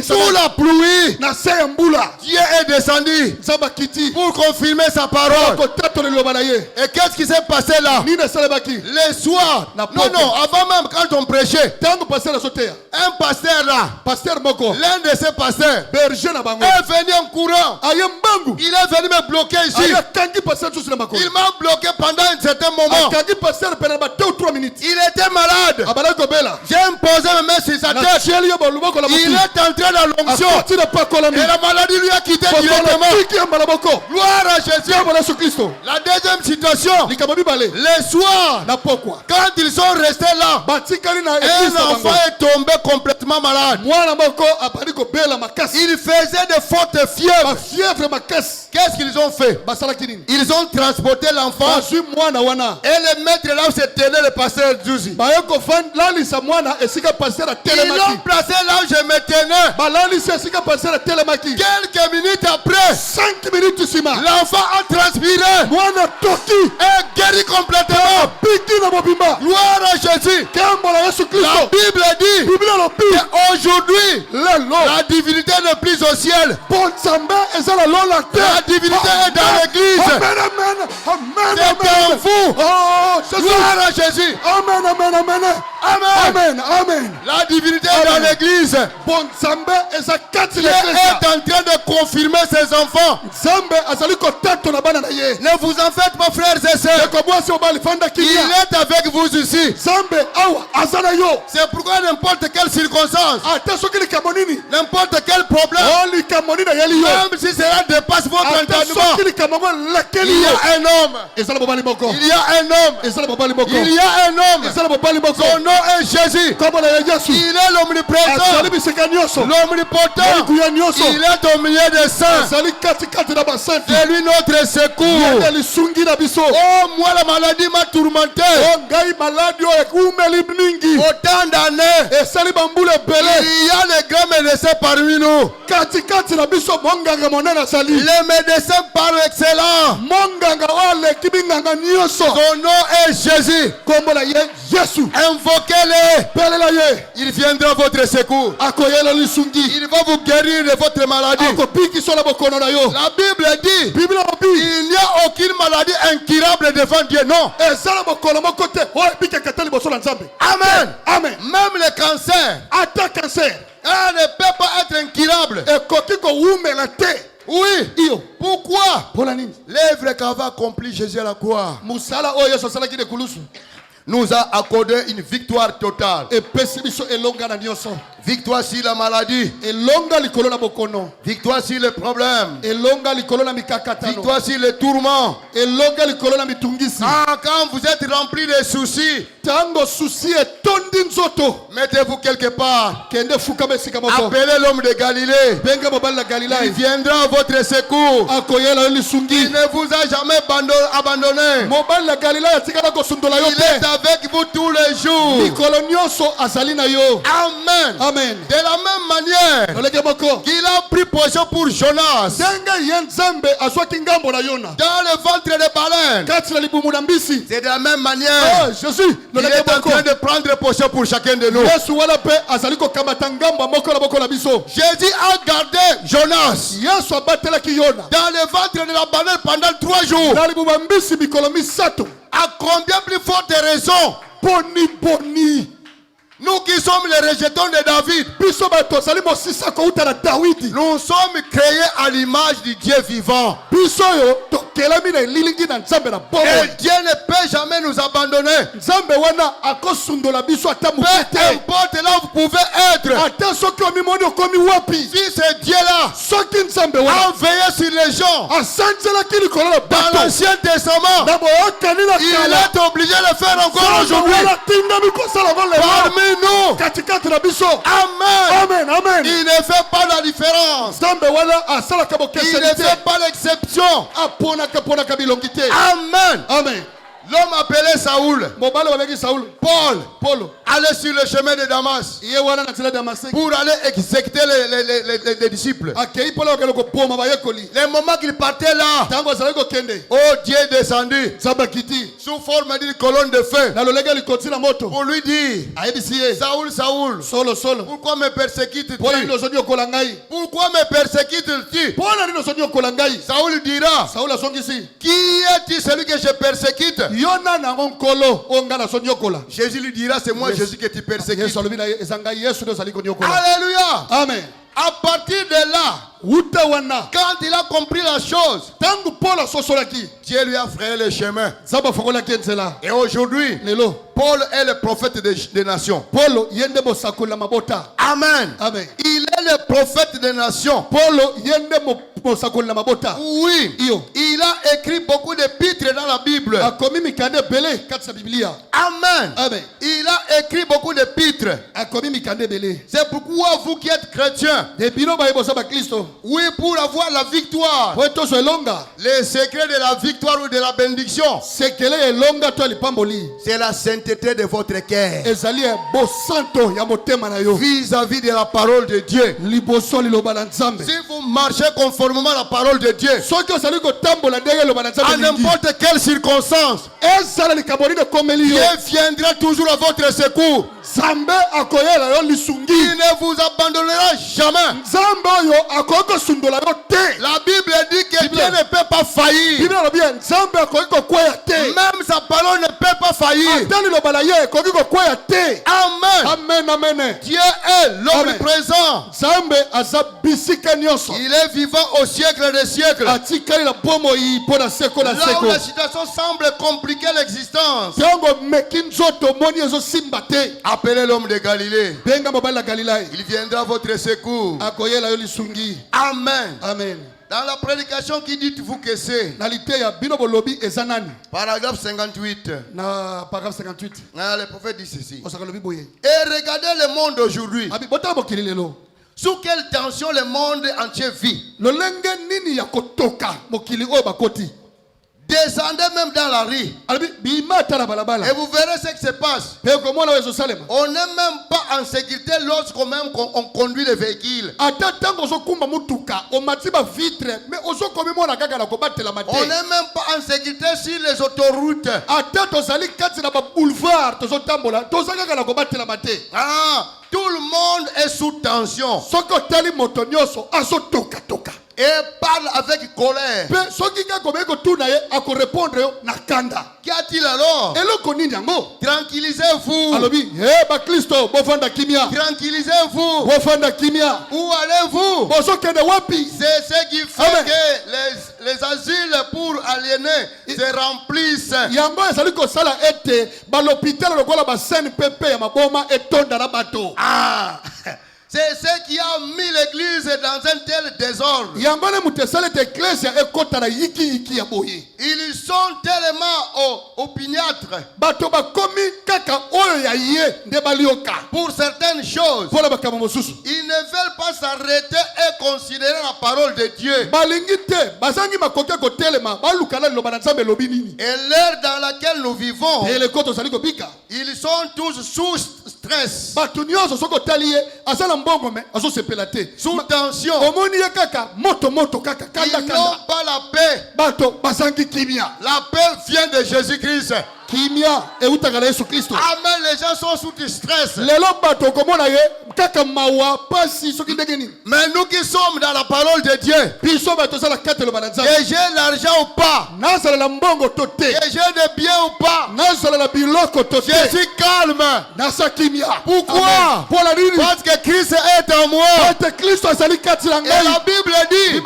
Sous la pluie, na se ya mbula Dieu est descendu nzambe akiti pour confirmer sa parole. kotatola liloba na ye Et qu'est-ce qui s'est passé là? nini esalebaki Le soir, Na non, poko. non, avant même quand on prêchait, ntango paster azoteya un pasteur là, paster moko l'un de ces pasteurs, berger na bango est venu en courant. aye mbangu Il est venu me bloquer ici. aye akangi paster susu na makolo Il m'a bloqué pendant un certain moment. akangi paster pene ba 2 ou 3 minutes Il était malade. abala kobela J'ai imposé mes mains sur sa na tête. tieli yo boluboko la Il mutu est entré dans l'onction. akoti na pakola mi Et la maladie lui a quitté pakola directement. tiki ya mbala moko Gloire à Jésus. ya bwana Yesu Kristo La deuxième situation, likambo mibale le soir, na pokwa quand ils sont restés là, batikali na un eglise na bango enfant est tombé complètement malade. mwana moko abandi kobela makasi Il faisait de fortes fièvres. bafievre makasi Qu'est-ce qu'ils ont fait? basalaki nini Ils ont transporté l'enfant bazwi mwana wana et le maître là où se tenait le pasteur Djouzi. baye kolalisa mwana esika paster Ils atelemaki l'ont placé là où je me tenais. balalisi esika paster atelemaki Quelques minutes après, 5 minutes nsima l'enfant a transpiré mwana toki et guéri complètement. piki na mobimba Gloire à Jésus. kembo na Yesu La Kristo Bible dit biblia elobi qu'aujourd'hui, lelo la divinité n'est plus au ciel. mpo nzambe eza na lola te La divinité est dans l'église. amen amen amen C'est en amen vous. oh Jésus Gloire à Jésus. amen amen amen Amen. amen amen La divinité est dans l'église. mpo nzambe eza kati Dieu na eklezia est en train de confirmer ses enfants. nzambe azali kotatola bana na ye Ne vous en faites pas, frères et sœurs. eko mwasi mobali fanda Il kilia est avec vous ici. nzambe awa aza na yo C'est pourquoi n'importe quelle circonstance, ata soki likambo nini n'importe quel problème, o likambo nini ayeli yo même si cela dépasse votre ata entendement, soki likambo ngo il elekeli y yo a un homme. eza na mobali moko Il y a un homme. eza na mobali moko Il y a un homme. eza na mobali moko Son nom est Jésus. kombo na ye yesu Il est l'omniprésent, azali bisika nyonso l'omnipotent. likuya nyonso Il est au milieu des saints. azali katikati na basanti C'est lui notre secours. yende lisungi na biso Oh, moi la maladie m'a tourmenté. o ngai maladi oyo ekumeli mingi Autant d'années. esali bambula ebele Il y a les grands médecins parmi nous. katikati na biso monganga monene azali Les médecins par excellence. monganga oyo aleki binganga nyonso Son nom est Jésus. kombo na ye yesu Invoquez-le. pelela ye Il viendra à votre secours. akoyela lisungi Il va vous guérir de votre maladie. akopikisola bokono na yo La Bible dit biblia obi il n'y a aucune maladie incurable devant Dieu. Non. eza na bokolo moko te oyo ebikaka te liboso na nzambe Amen. amen Même le cancer, ata cancer elle ne peut pas être incurable. ekoki kowumela te Oui. iyo Pourquoi? mpola nini L'œuvre qu'avait accompli Jésus à la croix mosala oyo yesu asalaki na ekulusu nous a accordé une victoire totale. epesi biso elonga na nyonso Victoire sur la maladie. elonga likolo na bokono Victoire sur les problèmes. elonga likolo na mikakatano Victoire sur les tourments. elonga likolo na mitungisi Quand vous êtes rempli de soucis, ntango susi etondi nzoto mettez-vous quelque part. kende fukama esika moko Appelez l'homme de Galilée. benga mobali na Il galilai viendra à votre secours. akoyela yo Il lisungi ne vous a jamais abandonné. mobali na galilai atikala kosundola yo Il est te avec vous tous les jours. mikolo nyonso azali na yo Amen. amen De la même manière lolenge moko qu'il a pris potion pour Jonas ndenge ye nzambe azwaki ngambo na yona dans le ventre de baleine, kati na libumu na mbisi c'est de la même oh manière jésus qu'il lolenge est en moko train de prendre potion pour chacun de nous. yesu wana mpe azali kokamata ngambo ya moko na biso Jésus a gardé Jonas yesu abatelaki yona dans le ventre de la baleine pendant 3 jours. na libumu ya mbisi mikolo misato À combien plus forte raison boni nous qui sommes les rejetons de David, biso bato azali mosisa kouta na dawidi nous sommes créés à l'image du Dieu vivant. biso oyo tokelami na elilingi na nzambe na Et bomoi Dieu ne peut jamais nous abandonner. nzambe wana akosundola biso ata Peu moke te importe là où vous pouvez être, ata soki omimoni okomi wapi si ce Dieu-là soki nzambe wana a veillé sur les gens asanzelaki likolo na dans bato l'Ancien Testament, na boyokani na il kala est obligé de le faire encore aujourd'hui. wana tindami kosala ngo lelo Parmi nous, katikati na biso Amen. amen amen Il ne fait pas la différence. nzambe wana asalaka Il bokeseni ne te fait pas l'exception. aponaka bilongi te Amen. amen L'homme appelé Saoul, Paul, allait sur le chemin de Damas pour aller exécuter les disciples. Les moments qu'il partait là, oh Dieu est descendu sous forme d'une colonne de feu pour lui dire, Saoul, pourquoi me persécutes-tu? Pourquoi me persécutes-tu? Saoul dira, qui est-tu celui que je persécute? Jésus lui dira, c'est moi Jésus que tu persécutes. Alléluia. Amen. À partir de là, quand il a compris la chose, Dieu lui a frayé le chemin. Et aujourd'hui, Paul est le prophète des nations. Amen. Amen. Il est le prophète des nations. Oui. Il a écrit beaucoup d'épîtres dans la Bible. Amen. Amen. Il a écrit beaucoup d'épîtres. C'est pourquoi vous qui êtes chrétiens, oui, pour avoir la victoire, les secrets de la victoire ou de la bénédiction, c'est la sainteté de votre cœur vis-à-vis de la parole de Dieu. Si vous marchez conformément à la parole de Dieu, à n'importe quelle circonstance, Dieu viendra toujours à votre secours. Il ne vous abandonnera jamais. La Bible dit que Dieu ne peut pas faillir. Même sa parole ne peut pas faillir. Amen. Dieu est l'omniprésent. Il est vivant au siècle des siècles. Là où la situation semble compliquer l'existence, appelez l'homme de Galilée. Il viendra à votre secours. Amen. Amen. Dans la prédication qui dites-vous que c'est paragraphe 58. Le prophèt dit ceci. Et regardez le monde aujourd'hui. Sous quelle tension le monde entier vit. Descendez même dans la rue et vous verrez ce qui se passe. On n'est même pas en sécurité lorsqu'on conduit les véhicules. On n'est même pas en sécurité sur les autoroutes. Tout le monde est sous tension et parle avec colère. Qu'y a-t-il alors? Tranquillisez-vous. Tranquillisez-vous. Où allez-vous? C'est ce qui fait que les asiles pour aliénés se remplissent. C'est ce qui a mis l'église dans un tel désordre. Ils sont tellement opiniâtres pour certaines choses. Ils ne veulent pas s'arrêter et considérer la parole de Dieu. Et l'ère dans laquelle nous vivons, ils sont tous sous stress, sous tension. Ils n'ont pas la paix. La paix vient de Jésus-Christ. Amen. Les gens sont sous du stress. Mais nous qui sommes dans la parole de Dieu, et j'ai l'argent ou pas, et j'ai des biens ou pas, je suis calme. Pourquoi? Parce que Christ est en moi. Et la Bible dit,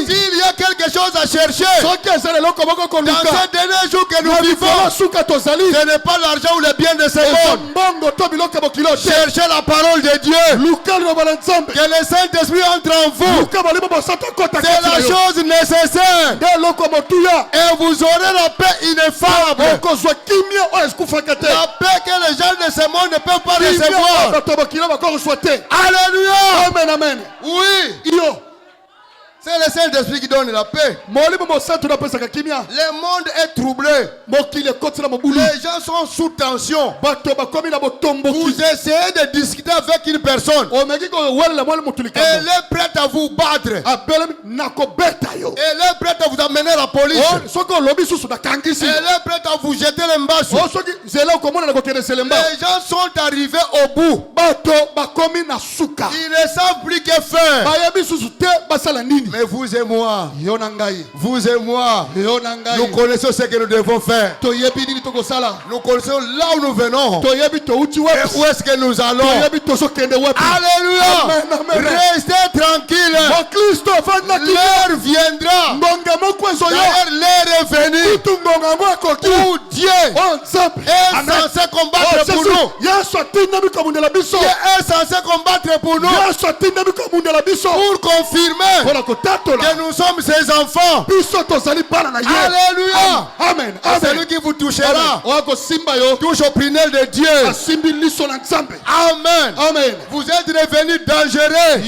s'il y a quelque chose à chercher dans ces derniers jours que nous vivons, ce n'est pas l'argent ou les biens de ce monde. Cherchez la parole de Dieu. Que le Saint-Esprit entre en vous. C'est la chose nécessaire. Et vous aurez la paix ineffable. La paix que les gens de ce monde ne peuvent pas recevoir. Alléluia. Amen, amen. Oui. C'est le Saint-Esprit qui donne la paix. Le monde est troublé. Les gens sont sous tension. Vous essayez de discuter avec une personne. Elle est prête à vous battre. Elle est prête à vous amener à la police. Elle est prête à vous jeter les mbasses. Les gens sont arrivés au bout. Ils ne savent plus que faire. Mais vous et moi, nous connaissons ce que nous devons faire. Nous connaissons là où nous venons. Et où est-ce que nous allons. Alléluia. Restez tranquille. L'heure viendra. D'ailleurs, l'heure est venue où Dieu est censé combattre pour nous. Dieu est censé combattre pour nous. Pour confirmer que nous sommes ses enfants. Alléluia. Amen. Celui qui vous touchera touche au prunelle de Dieu. Amen. Vous êtes devenus dangereux.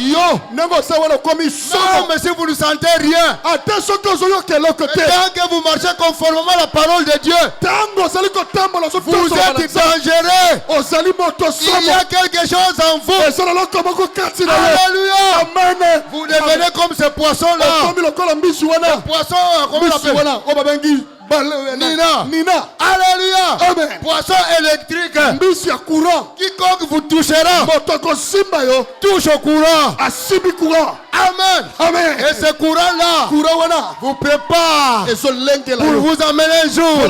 Non, mais si vous ne sentez rien, tant que vous marchez conformément à la parole de Dieu, vous êtes dangereux. Il y a quelque chose en vous. Alléluia. Vous devenez comme ce poisson-là. Le poisson, comment on l'appelle? Nina. Alléluia. Amen. Poisson électrique. Quiconque vous touchera touche au courant. Amen. Et ce courant-là vous prépare pour vous amener un jour à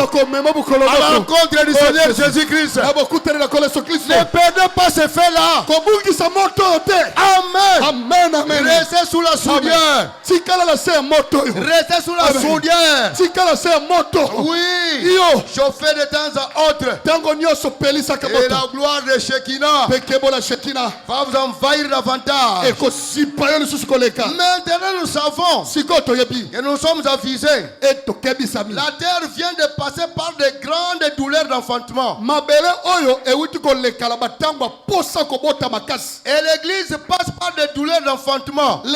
la rencontre du Seigneur Jésus-Christ. Ne perdez pas ce fait-là. Amen. Restez sous la soudière. Restez sous la soudière. Oui. Chauffez de temps à autre. Et la gloire de Shekinah va vous envahir davantage. Maintenant nous savons que nous sommes avisés. La terre vient de passer par de grandes douleurs d'enfantement. Et l'église passe par des douleurs d'enfantement. Elle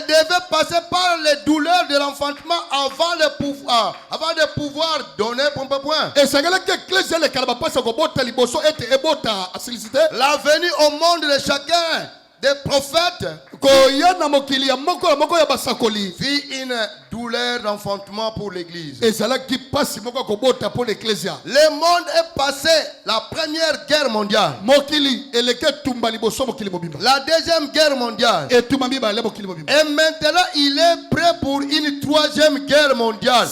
devait passer par les douleurs de l'enfantement avant de pouvoir donner point. La venue au monde de chacun des prophètes vit une douleur d'enfantement pour l'église. Le monde est passé la première guerre mondiale, la deuxième guerre mondiale, et maintenant il est prêt pour une troisième guerre mondiale.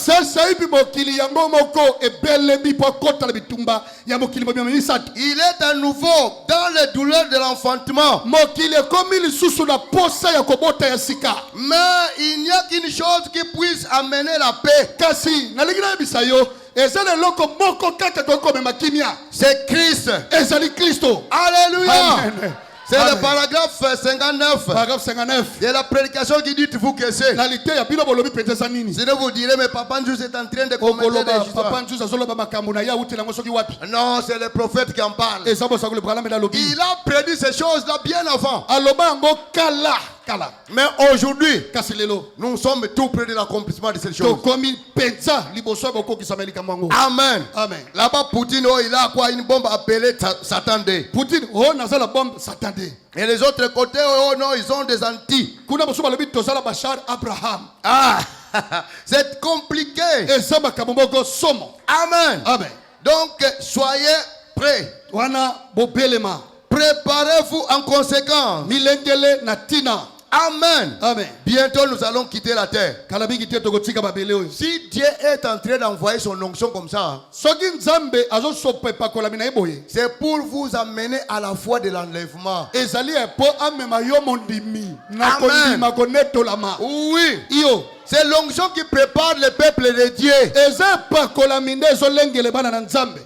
Il est à nouveau dans les douleurs de l'enfantement. Mais il n'y a qu'une chose qui puisse amener la paix. C'est Christ. Alléluia. Amen. C'est le paragraphe 59 de la prédication qui dit vous que c'est. Sinon vous direz mais Papa Njous est en train de commenter des histoires. Non, c'est le prophète qui en parle. Il a prédit ces choses-là bien avant. Mais aujourd'hui, nous sommes tout près de l'accomplissement de ces choses. Amen. Là-bas, Poutine, il a quoi? Une bombe appelée Satan D. Et les autres côtés, non, ils ont des anti. Ah, c'est compliqué. Amen. Donc, soyez prêts. Préparez-vous en conséquence. Amen. Bientôt nous allons quitter la terre. Si Dieu est en train d'envoyer son onction comme ça, c'est pour vous amener à la foi de l'enlèvement. Amen. Oui. C'est l'onction qui prépare le peuple de Dieu.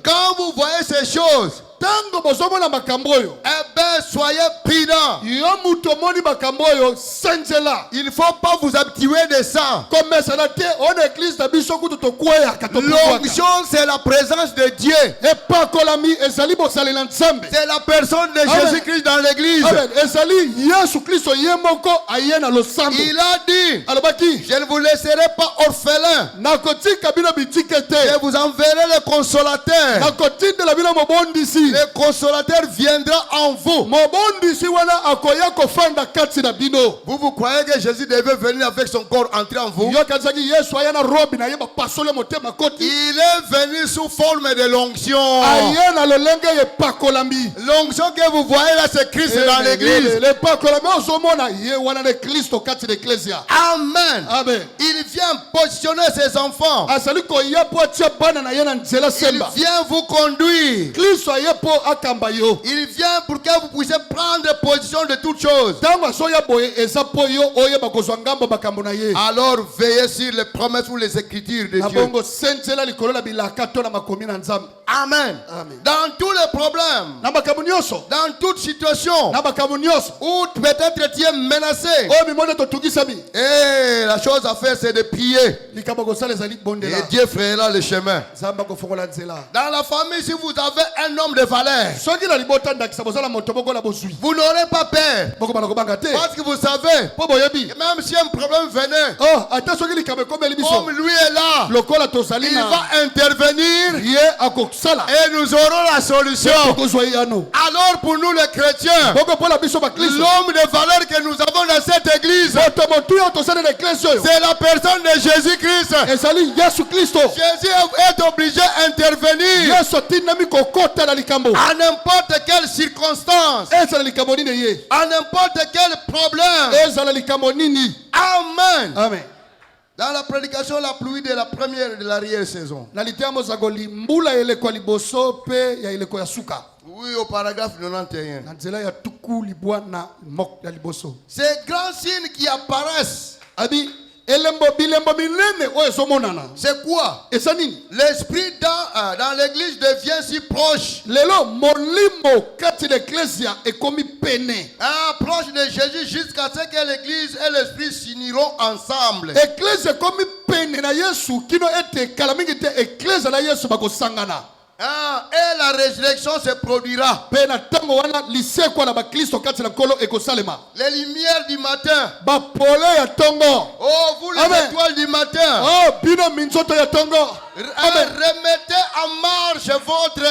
Quand vous voyez ces choses, tango bozomona makambo oyo, eh ben, soyez prudents. yo mutu omoni makambo oyo, senjela. Il ne faut pas vous habituer de ça. Comme ça te on église na biso kutu to kwea katopwa. L'onction, c'est la présence de Dieu. Et pas kolami ezali bosalela nzambe. C'est la personne de Amen. Jésus-Christ dans l'église. Amen. Ezali Yesu Kristo yemoko ayena losambo. Il a dit, Alobaki, je ne vous laisserai pas orphelins. nakotika bino bitikete. Je vous enverrai le consolateur. Nakotindela bino mobondisi. Le consolateur viendra en vous. Mobondisi wana akoya kofanda kati na bino. Vous croyez que Jésus devait venir avec son corps entrer en vous? Yo kazaki Yesu ayana robi na yeba pasole motema koti. Il est venu sous forme de l'onction. Ayena lolenge ye pakolami. L'onction que vous voyez là, c'est Christ dans l'église. Le pakolami ozomona ye wana ne Kristo kati de ecclesia. Amen. Amen. Il vient positionner ses enfants. Asali ko yepo tia bana na yena nzela Il semba. vient vous conduire. Kristo yepo akamba yo. Il vient pour que vous puissiez prendre position de toutes choses. Tango soya boye eza po yo oye bakozwa ngambo makambo na ye. Alors veillez sur les promesses ou les écritures de Dieu. Abongo sentela likolo la bilaka to na makomi na nzambe. Amen. Amen. Dans tous les problèmes, Na makambo nyonso. dans toute situation Na makambo nyonso. où peut-être tu es menacé, Oyo mimone to tugisa bi. et la chose à faire c'est de prier. Likabo kosala ezali bondela. Et Dieu frayera le chemin. Zamba kofongola nzela. Dans la famille, si vous avez un homme de valeur, Soki na libota ndakisa bozala moto boko la bozui. vous n'aurez pas peur. Boko bana kobanga te. Parce que vous savez, Po boyebi. même si un problème venait, Oh, ata soki likabo komeli biso. comme lui est là, Lokola tozali il na. va intervenir Ye akosala. et nous aurons la solution. Kozwa yano. Alors pour nous les chrétiens, Boko pola biso ba Kristo. l'homme de valeur que nous avons dans cette église, Moto motu yo tosala na ecclesia yo. c'est la personne de Jésus-Christ. Ezali Yesu Kristo. Jésus est obligé d'intervenir Yesu tinami kokota na likambo. à n'importe quelle circonstance, Ezala likambo nini ye. à n'importe quel problème. Ezala likambo nini. Amen. Amen. Dans la prédication, la pluie de la première et de l'arrière-saison. Na litemo za golimbula eleko liboso pe ya eleko ya suka. Oui, au paragraphe 91. Na nzela ya tuku libwa na mok ya liboso. Ces grands signes qui apparaissent, Abi elembo bilembo minene oyo somonana. c'est quoi? Esa nini? L'esprit dans l'église devient si proche. Lelo molimo kati de ecclesia ekomi pene. Proche de Jésus jusqu'à ce que l'église et l'esprit s'uniront ensemble. Ecclesia ekomi pene na Yesu kino ete kala mingi te ecclesia na Yesu bakosangana. Et la résurrection se produira. Pe na tango wana lisekwa na bakristo kati na kolo ekosalema. Les lumières du matin. Ba pole ya tongo. Oh, vous les Amen. étoiles du matin. Oh, bino minzoto ya tongo. Amen. Remettez en marche votre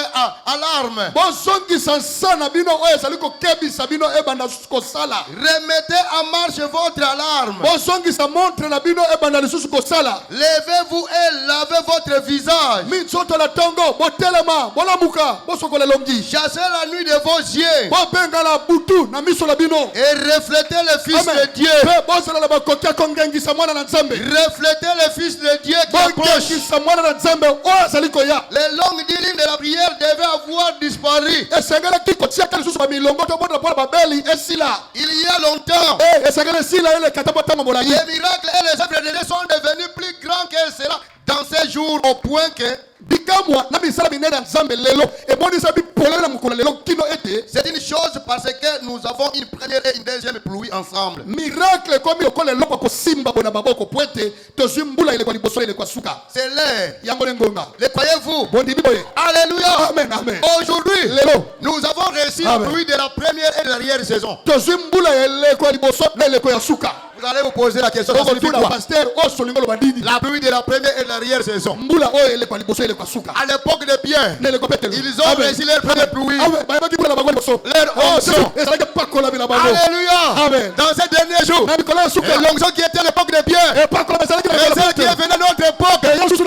alarme. Bozongisa sana bino oyo ezali kokebisa bino ebanda kosala. Remettez en marche votre alarme. Bozongisa montre na bino ebanda lisusu kosala. Levez-vous et lavez votre visage. Minzoto la tongo botelema bolamuka bosokola longi. Chassez la nuit de vos yeux. Bobenga la butu na miso la bino. Et reflétez le Fils Amen. de Dieu. Pe bozala la bakokia kongengisa mwana na nzambe. Reflétez le Fils de Dieu qui approche. Bongengisa mwana na nzambe oyo azali koya. Les longues lignes de la prière devaient avoir disparu. Esengelaki kotiaka lisusu bamilongo tobonda mpona babeli esila. Il y a longtemps. Esengeli esila elekata botango molai. Les miracles et les œuvres de Dieu sont devenus plus grands qu'elle sera dans ces jours au point que bikamwa na misala minene ya nzambe lelo ebonisa bipolele na mokolo lelo kino ete c'est une chose parce que nous avons une première et une deuxième pluie ensemble. miracle ekomi lokola eloko kosimba bona maboko po ete tozwi mbula ilekwa liboso ilekwa suka. C'est l'air. Yango nengonga. Le croyez-vous? Bondimi boye. Alléluia. Amen, amen. Aujourd'hui, Lelo nous avons reçu la Amen. pluie de la première et de l'arrière-saison. tozwi mbula elekwa liboso na elekwa ya suka. Vous allez vous poser la question. Ça signifie Okotuna quoi? pasteur osolingo loba nini? La pluie de la première et de l'arrière-saison. Mbula oyo elekwa liboso ilekwa suka. À l'époque de Pierre, Na elekwa petelo. ils ont reçu leur première pluie. Amen. Bayabaki mbula bango liboso. Leur onction. Ezalaki pakola bila bango. Alléluia. Amen. Dans ces derniers jours, Na mikolo ya suka. l'onction qui était à l'époque de Pierre, E pakola ezalaki na et celle qui est venue à notre époque, les deux sont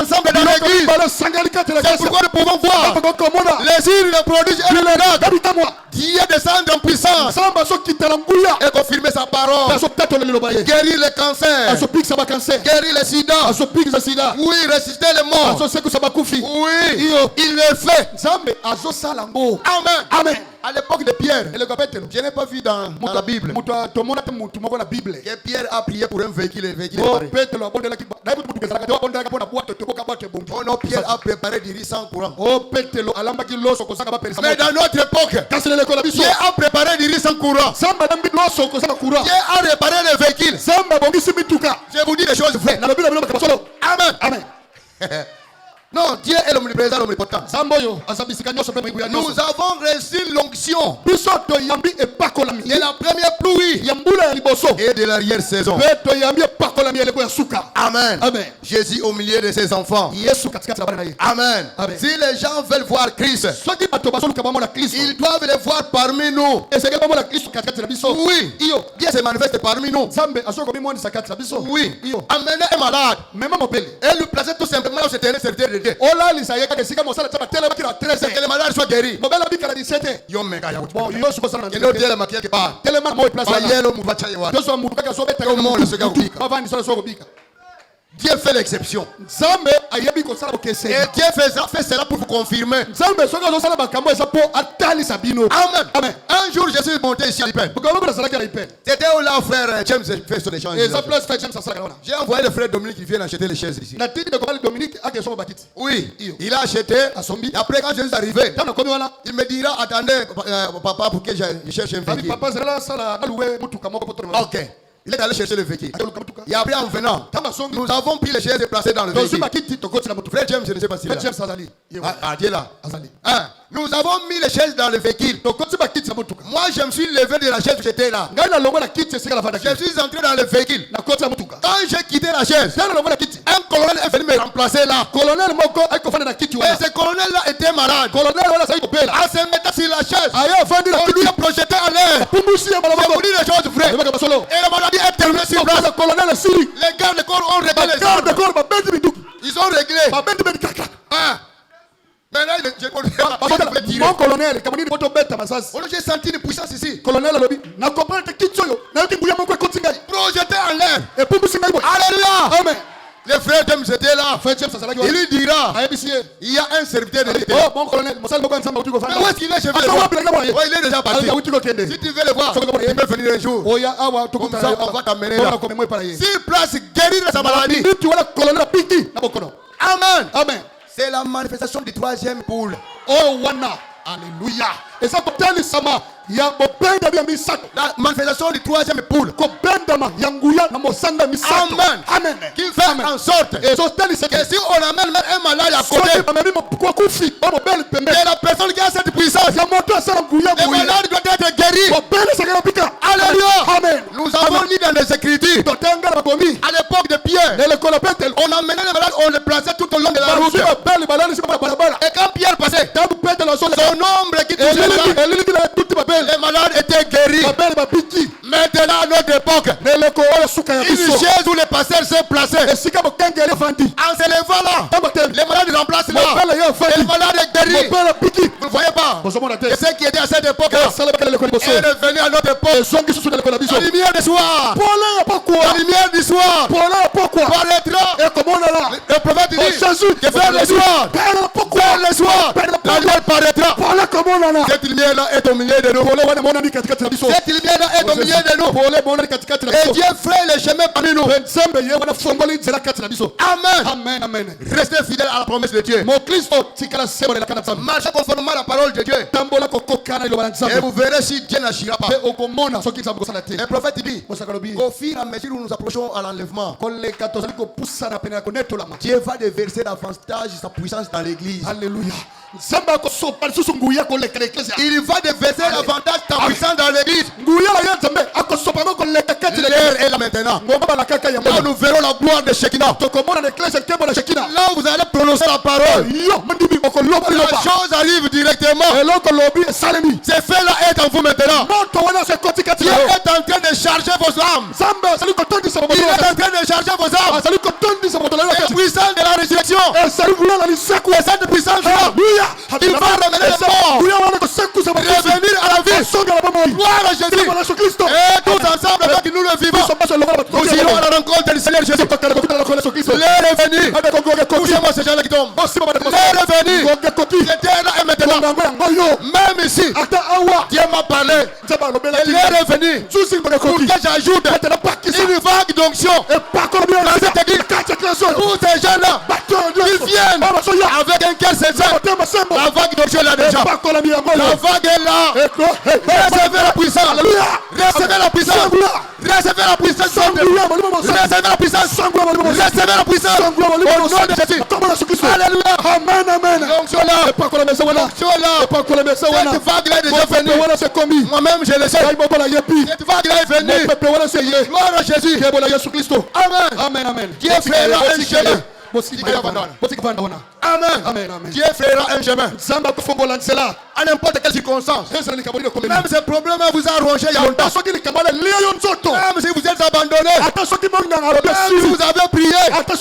ensemble dans l'église. C'est pourquoi nous pouvons voir les signes, les prodiges et les miracles. Dieu descend en puissance et confirmer sa parole. Guérir le cancer, guérir le sida. Oui, ressusciter les morts. Oui, il le fait. Amen. Amen. À l'époque de Pierre, je n'ai pas vu dans la Bible que Pierre a prié pour un véhicule et le véhicule est paré. Oh non, Pierre a préparé du riz sans courant. Mais dans notre époque, Pierre a préparé du riz sans courant. Pierre a réparé le véhicule. Je vous dis des choses vraies. Amen. Amen. Non, Dieu est l'omniprésent, l'omnipotent. Nous avons reçu l'onction de la première pluie et de l'arrière-saison. Amen. Jésus au milieu de ses enfants. Amen. Si les gens veulent voir Christ, ils doivent le voir parmi nous. Oui. Dieu se manifeste parmi nous. Oui. Amener un malade et le placer tout simplement au serviteur de Dieu. Que le malade soit guéri. Dieu fait l'exception. Et Dieu fait cela pour vous confirmer. Amen. Un jour, je suis monté ici à l'Ipen. C'était où là, frère James fait son échange. J'ai envoyé le frère Dominique qui vient acheter les chaises ici. Oui, il a acheté. Et après, quand je suis arrivé, il me dira, attendez, papa, pour que je cherche un véhicule. Ok. Il est allé chercher le véhicule. Et après, en venant, nous avons pris les chaises et placées dans le véhicule. Frère James, je ne sais pas si là. Dieu là. Nous avons mis les chaises dans le véhicule. Moi, je me suis levé de la chaise, j'étais là. Je suis entré dans le véhicule. Quand j'ai quitté la chaise, un colonel est venu me remplacer là. Et ce colonel-là était malade. En se mettant sur la chaise, on lui a projeté en l'air. Je vous dis les choses vraies. Et la maladie est terminée sur place. Les gardes de corps ont réglé les armes. Ils ont réglé. Maintenant, mon colonel, j'ai senti une puissance ici. Projeté en l'air. Alléluia. Amen. Le frère James était là. Il lui dira, il y a un serviteur de l'État. Mais où est-ce qu'il est? Je vais le voir. Il est déjà parti. Si tu veux le voir, tu peux venir un jour. Comme ça, on va t'amener là. S'il place guérir de sa maladie. Amen. C'est la manifestation du troisième poule. Oh, Wana. Alléluia. Et ça, la manifestation du troisième poule. Amen. Qui fait en sorte que si on amène un malade à côté, et la personne qui a cette puissance, le malade doit être guéri. Alléluia. Amen. Nous avons lu dans les Écritures, à l'époque de Pierre, on amenait les malades, on les plaçait tout au long de la route. Et quand Pierre passait, son ombre qui touchait les malades étaient guéris. Maintenant, à notre époque, une chaise où les pasteurs se plaçaient. En se levant là, les malades remplacent là. Les malades est guéri. Vous ne voyez pas? Et ceux qui étaient à cette époque est revenu à notre époque. La lumière du soir. La lumière du soir paraîtra. Le prophète dit que vers le soir, la lumière paraîtra. Cette lumière-là est au milieu de nous. Cette lumière-là est au milieu de nous. Et Dieu fait le chemin parmi nous. Amen. Restez fidèles à la promesse de Dieu. Marchez conformément à la parole de Dieu. Et vous verrez si Dieu n'agira pas. Le prophète dit qu'au fur et à mesure où nous approchons à l'enlèvement, Dieu va déverser davantage sa puissance dans l'église. Alléluia. Il va déverser davantage ta puissance dans l'église. L'heure est là maintenant. Là nous verrons la gloire de Shekinah. Là vous allez prononcer la parole. La chose arrive directement. Ce fait là est en vous maintenant. Dieu est en train de charger vos âmes. Il est en train de charger vos âmes. La puissance de la résurrection. Et cette puissance là, il va ramener les morts, revenir à la vie. Gloire à Jésus. Et tous ensemble avec nous le vivons, nous irons à la rencontre du Seigneur Jésus. L'heure est venue. Touchez-moi ces gens-là qui tombent. L'heure est venue. C'était là et maintenant. Même ici, Dieu m'a parlé. Et l'heure est venue pour que j'ajoute une vague d'onction dans cette église. Tous ces gens-là, ils viennent avec un cœur sincère. La vague d'onction est là déjà. La vague est là. Recevez la puissance. Recevez la puissance. Recevez la puissance. Recevez la puissance. Recevez la puissance. Au nom de Jésus. Alléluia. Amen, amen. L'onction là. L'onction là. Cette vague là est déjà venue. Moi-même je le sais. Cette vague là est venue. Gloire à Jésus. Amen. Amen, amen. Dieu fera un chemin. Amen. Dieu fera un chemin. À n'importe quelle circonstance. Même ce problème vous a rongé il y a longtemps. Même si vous êtes abandonné. Même si vous avez prié. Et que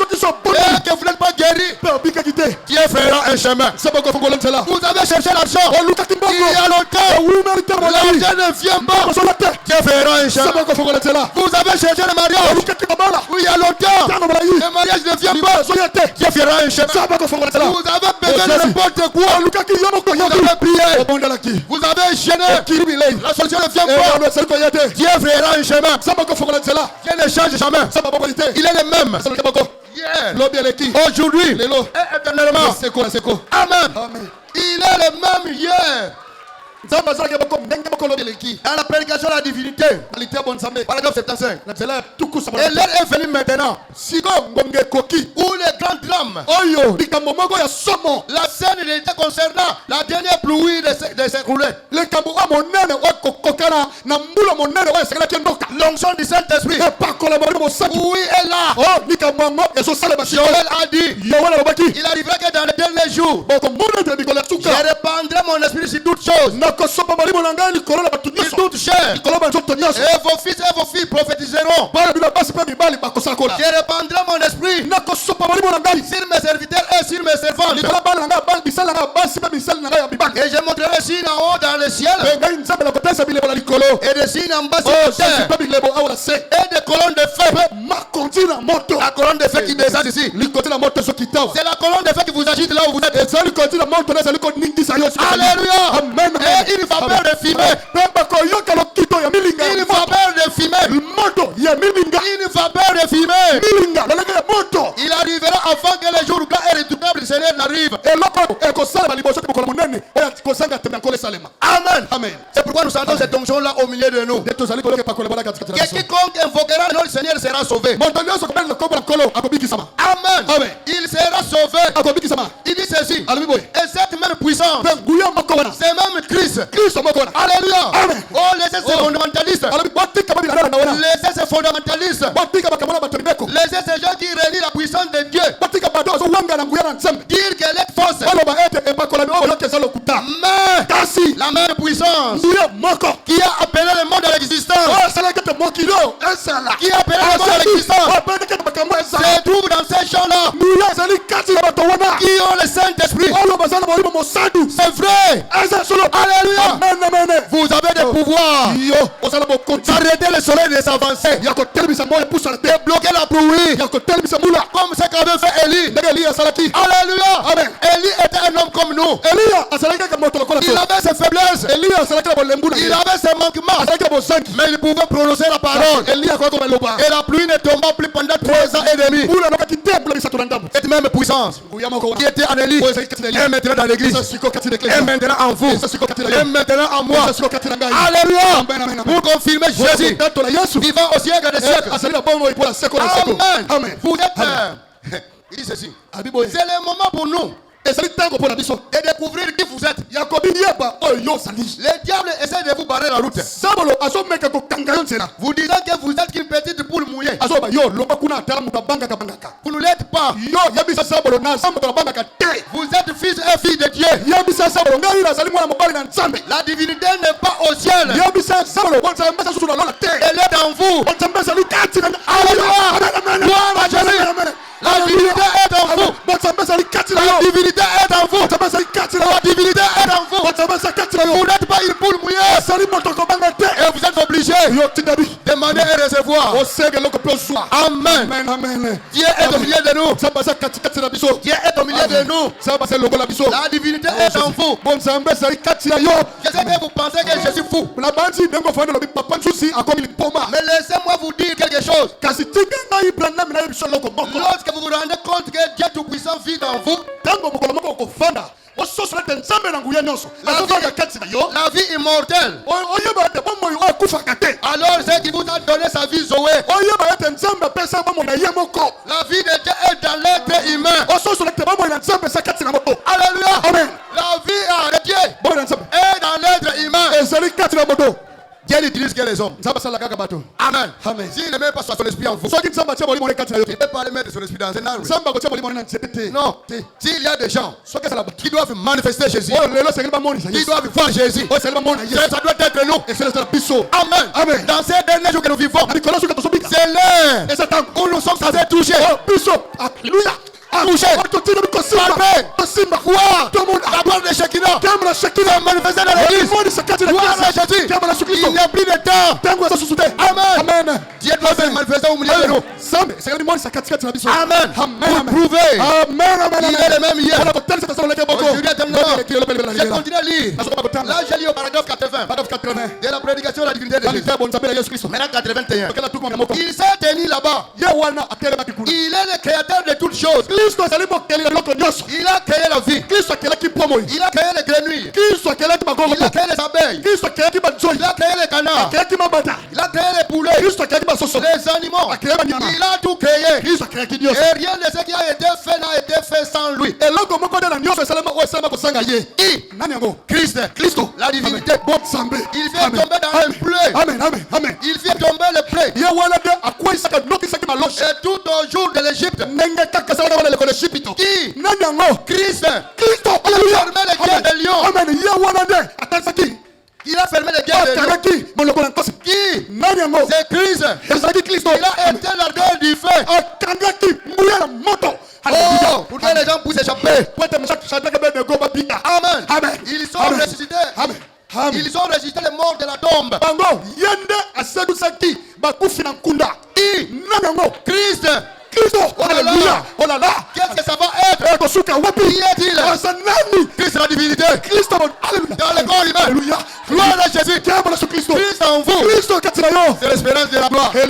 vous n'êtes pas guéri. Dieu fera un chemin. Vous avez cherché l'argent. Il y a longtemps. L'argent ne vient pas. Dieu fera un chemin. Vous avez cherché le mariage. Il y a longtemps. Le mariage ne vient pas. Dieu fera un chemin. Vous avez besoin de n'importe quoi. Vous avez prié. Vous avez gêné. La solution ne vient pas. Dieu fera un chemin. Dieu ne change jamais. Il est le même. Hier, aujourd'hui et éternellement. Amen. Il est le même hier. Dans la prédication de la divinité, paragraphe 75. Et l'heure est venue maintenant où les grandes drames, la scène était concernant la dernière pluie de s'écrouler. L'onction du Saint-Esprit, oui, est là. Joël a dit, il arrivera que dans les derniers jours, je répandrai mon esprit sur toutes choses. Toute chair. Et vos fils et vos filles prophétiseront. Je répandrai mon esprit sur mes serviteurs et sur mes servantes. Et je montrerai signes en haut dans le ciel et des signes en bas sur la terre et des colonnes de feu. La colonne de feu qui descend ici. C'est la colonne de feu qui vous agite là où vous êtes. Alléluia. Et une vapeur de fumée. Une vapeur de fumée. Une vapeur de fumée. Il arrivera avant que le jour blanc et retournable du Seigneur n'arrive. Amen. C'est pourquoi nous sentons cette onction là au milieu de nous. Quiconque invoquera le nom du Seigneur sera sauvé. Amen. Il sera sauvé. Il dit ceci. Et cette même puissance, c'est même Christ. Alléluia. Amen. Oh, laissez ces fondamentalistes. Laissez ces fondamentalistes. Laissez ces gens qui relient la puissance de Dieu. Dire qu'elle est fausse. Mais la même puissance qui a appelé le monde à l'existence, qui a appelé le monde à l'existence, se trouve dans ces gens-là qui ont le Saint-Esprit. C'est vrai. Alléluia. Vous avez des pouvoirs d'arrêter le soleil de s'avancer, de bloquer la pluie, comme ce qu'avait fait Élie. Alléluia. Élie était un homme comme nous. Il avait ses faiblesses, il avait ses manquements, mais il pouvait prononcer la parole. Et la pluie ne tomba plus pendant 3 ans et demi. Cette même puissance qui était en Élie est maintenant dans l'église, est maintenant en vous, est maintenant en moi. Alléluia. Pour confirmer Jésus vivant au siècle des siècles. Amen. Vous êtes il dit ceci. C'est le moment pour nous et découvrir qui vous êtes. Le diable essaie de vous barrer la route, vous disant que vous êtes une petite poule mouillée. Vous ne l'êtes pas. Vous êtes fils et filles de Dieu. La divinité n'est pas au ciel, elle est en vous. Alléluia. Gloire à Jésus. La divinité est en vous. La divinité est en vous. La divinité est en vous. Vous n'êtes pas une poule mouillée. Et vous êtes obligés de demander et recevoir. Amen. Dieu est au milieu de nous. Dieu est au milieu de nous. La divinité est en vous. Je sais que vous pensez que je suis fou. Mais laissez-moi vous dire quelque chose. Lorsque vous vous rendez compte que Dieu Tout-Puissant vit en vous, la vie immortelle. Alors c'est qui vous a donné sa vie Zoé. La vie de Dieu est dans l'être humain. Alléluia. Amen. La vie de Dieu est dans l'être humain. Dieu n'utilise que les hommes. Amen. Amen. S'il ne met pas son esprit en vous, il ne peut pas le mettre son esprit dans un arbre. Non. S'il y a des gens qui doivent manifester Jésus, qui doivent voir Jésus, ça doit être nous. Amen. Amen. Dans ces derniers jours que nous vivons, c'est l'heure où nous sommes censés toucher. Alléluia. Toucher, palper, voir la gloire de Shekinah se manifester dans l'église. Voir Jésus. Il n'y a plus de temps. Amen. Dieu doit se manifester au milieu de nous. Amen. Pour prouver. Il est le même hier. Je continue à lire. Là, j'ai lu au paragraphe 80 de la prédication de la divinité de Jésus. Maintenant 81. Il s'est tenu là-bas. Il est le créateur de toutes choses. Il a créé la vie. Il a créé les grenouilles. Il a créé les abeilles. Il a créé les canards. Il a créé les poulets. Les animaux. Il a tout créé. Et rien de ce qui a été fait n'a été fait sans lui. Christ, la divinité. Il fait tomber dans le bleu. Il fait tomber le pré. Et tout au jour de l'Égypte. Qui? Christ. Il a fermé les guerres des lions. Il a fermé les guerres des lions. Qui? C'est Christ. Il a été l'ardeur du feu. Oh, pour que les gens puissent échapper. Amen. Ils sont ressuscités. Ils ont résisté les morts de la tombe. Christ. Alléluia. Oh là là. Qu'est-ce que ça va être? Qui est-il? Christ la divinité. Dans le corps humain. Alléluia. Gloire à Jésus. Christ en vous. C'est l'espérance de la gloire. C'est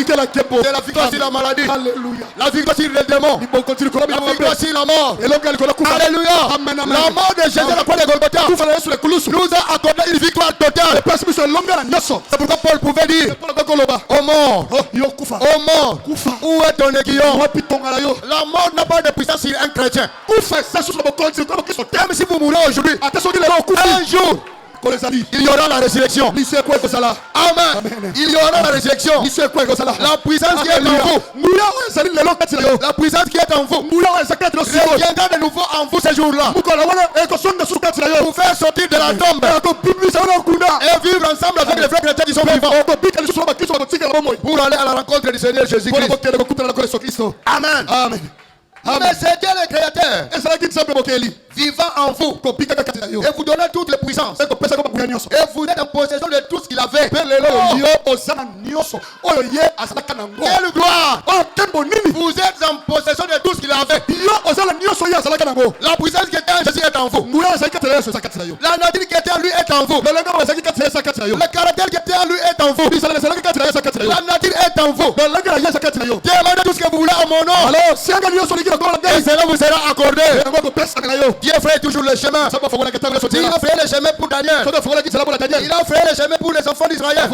la victoire sur la maladie. Alléluia. La victoire sur les démons. La victoire sur la mort. Alléluia. La mort de Jésus à la croix de Golgotha nous a accordé une victoire totale. C'est pourquoi Paul pouvait dire: ô mort, où est ton aiguillon? La mort n'a pas de puissance sur un chrétien. Même si vous mourrez aujourd'hui, un jour il y aura la résurrection. Amen. Il y aura la résurrection. La puissance qui est en vous. La puissance qui est en vous reviendra de nouveau en vous ce jour-là. Pour faire sortir de la tombe et vivre ensemble avec les frères chrétiens qui sont vivants. Pour aller à la rencontre du Seigneur Jésus-Christ. Amen. Mais c'est Dieu le créateur vivant en vous et vous donnez toutes les puissances. Et vous êtes en possession de tout ce qu'il avait. Quelle gloire! Vous êtes en possession de tout ce qu'il avait. La puissance qui était en Jésus est en vous. La nature qui était en lui est en vous. Le caractère qui était en lui est en vous. La nature est en vous. Demandez tout ce que vous voulez en mon nom. Et cela vous sera accordé. Dieu fait toujours le chemin. Il a fait le chemin pour Daniel. Il a fait le chemin pour les enfants d'Israël.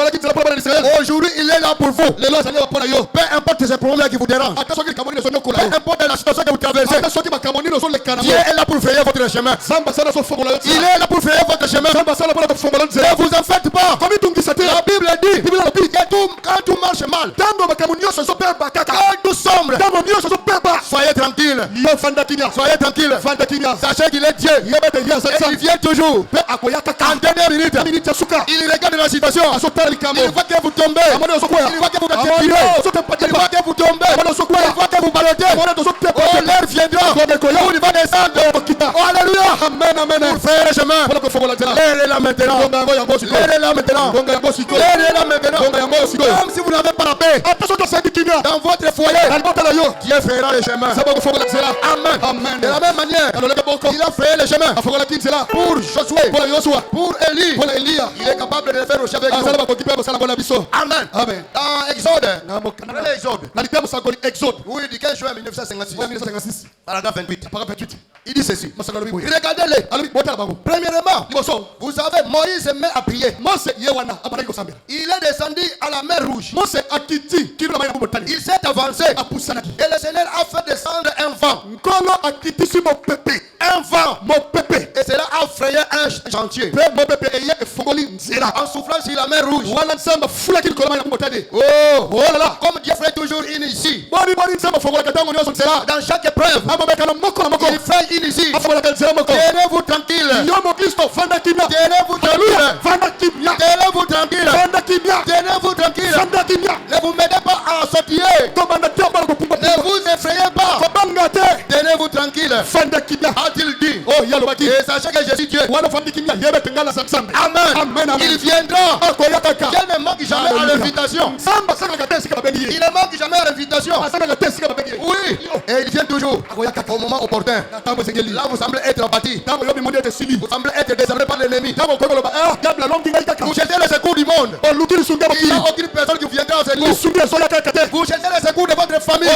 Aujourd'hui, il est là pour vous. Peu importe ces problèmes qui vous dérangent. Peu importe la situation que vous traversez. Dieu est là pour frayer votre chemin. Il est là pour frayer votre chemin. Ne vous en faites pas. La Bible dit que quand tout marche mal, quand tout sombre, soyez tranquille. Soyez tranquille. Sachez qu'il est Dieu. Et il vient toujours. En dernière minute, il regarde la situation. Il voit que vous tombez. Il voit que vous êtes tiré. Il voit que vous tombez. Il voit que vous ballottez. Oh, l'air viendra. Il va descendre. Oh, alléluia. Pour faire le chemin. L'air est là maintenant. L'air est là maintenant. L'air est là maintenant. Même si vous n'avez pas la paix dans votre foyer, Dieu fera le chemin. Amen. Amen. De la même manière, il a fait le chemin pour Josué, pour Élie. Il est capable de le faire aussi avec nous. Amen. Amen. Dans Exode. Oui, du 15 juin 1956. Paragraphe 28. Il dit ceci. Regardez-les. Premièrement, vous savez, Moïse met à prier. Il est descendu à la mer Rouge. Il s'est avancé. Et le Seigneur a fait descendre un vent. Un vent. Et cela a frayé un chantier. En soufflant sur la mer Rouge. Oh là là. Comme Dieu fait toujours une ici. Dans chaque épreuve, il fait une ici. Tenez-vous tranquille. Tenez-vous tranquille. Tenez-vous tranquille. Tenez-vous tranquille. Ne vous mettez pas à sautiller. Ne vous effrayez pas. Tenez-vous tranquille. A-t-il dit? Et sachez que je suis Dieu. Amen. Il viendra. Dieu ne manque jamais à l'invitation. Il ne manque jamais à l'invitation. Oui. Et il vient toujours au moment opportun. Là vous semblez être abattu. Vous semblez être désarmé par l'ennemi. Vous cherchez le secours du monde. Il n'y a aucune personne qui viendra au secours. Vous cherchez le secours de votre famille.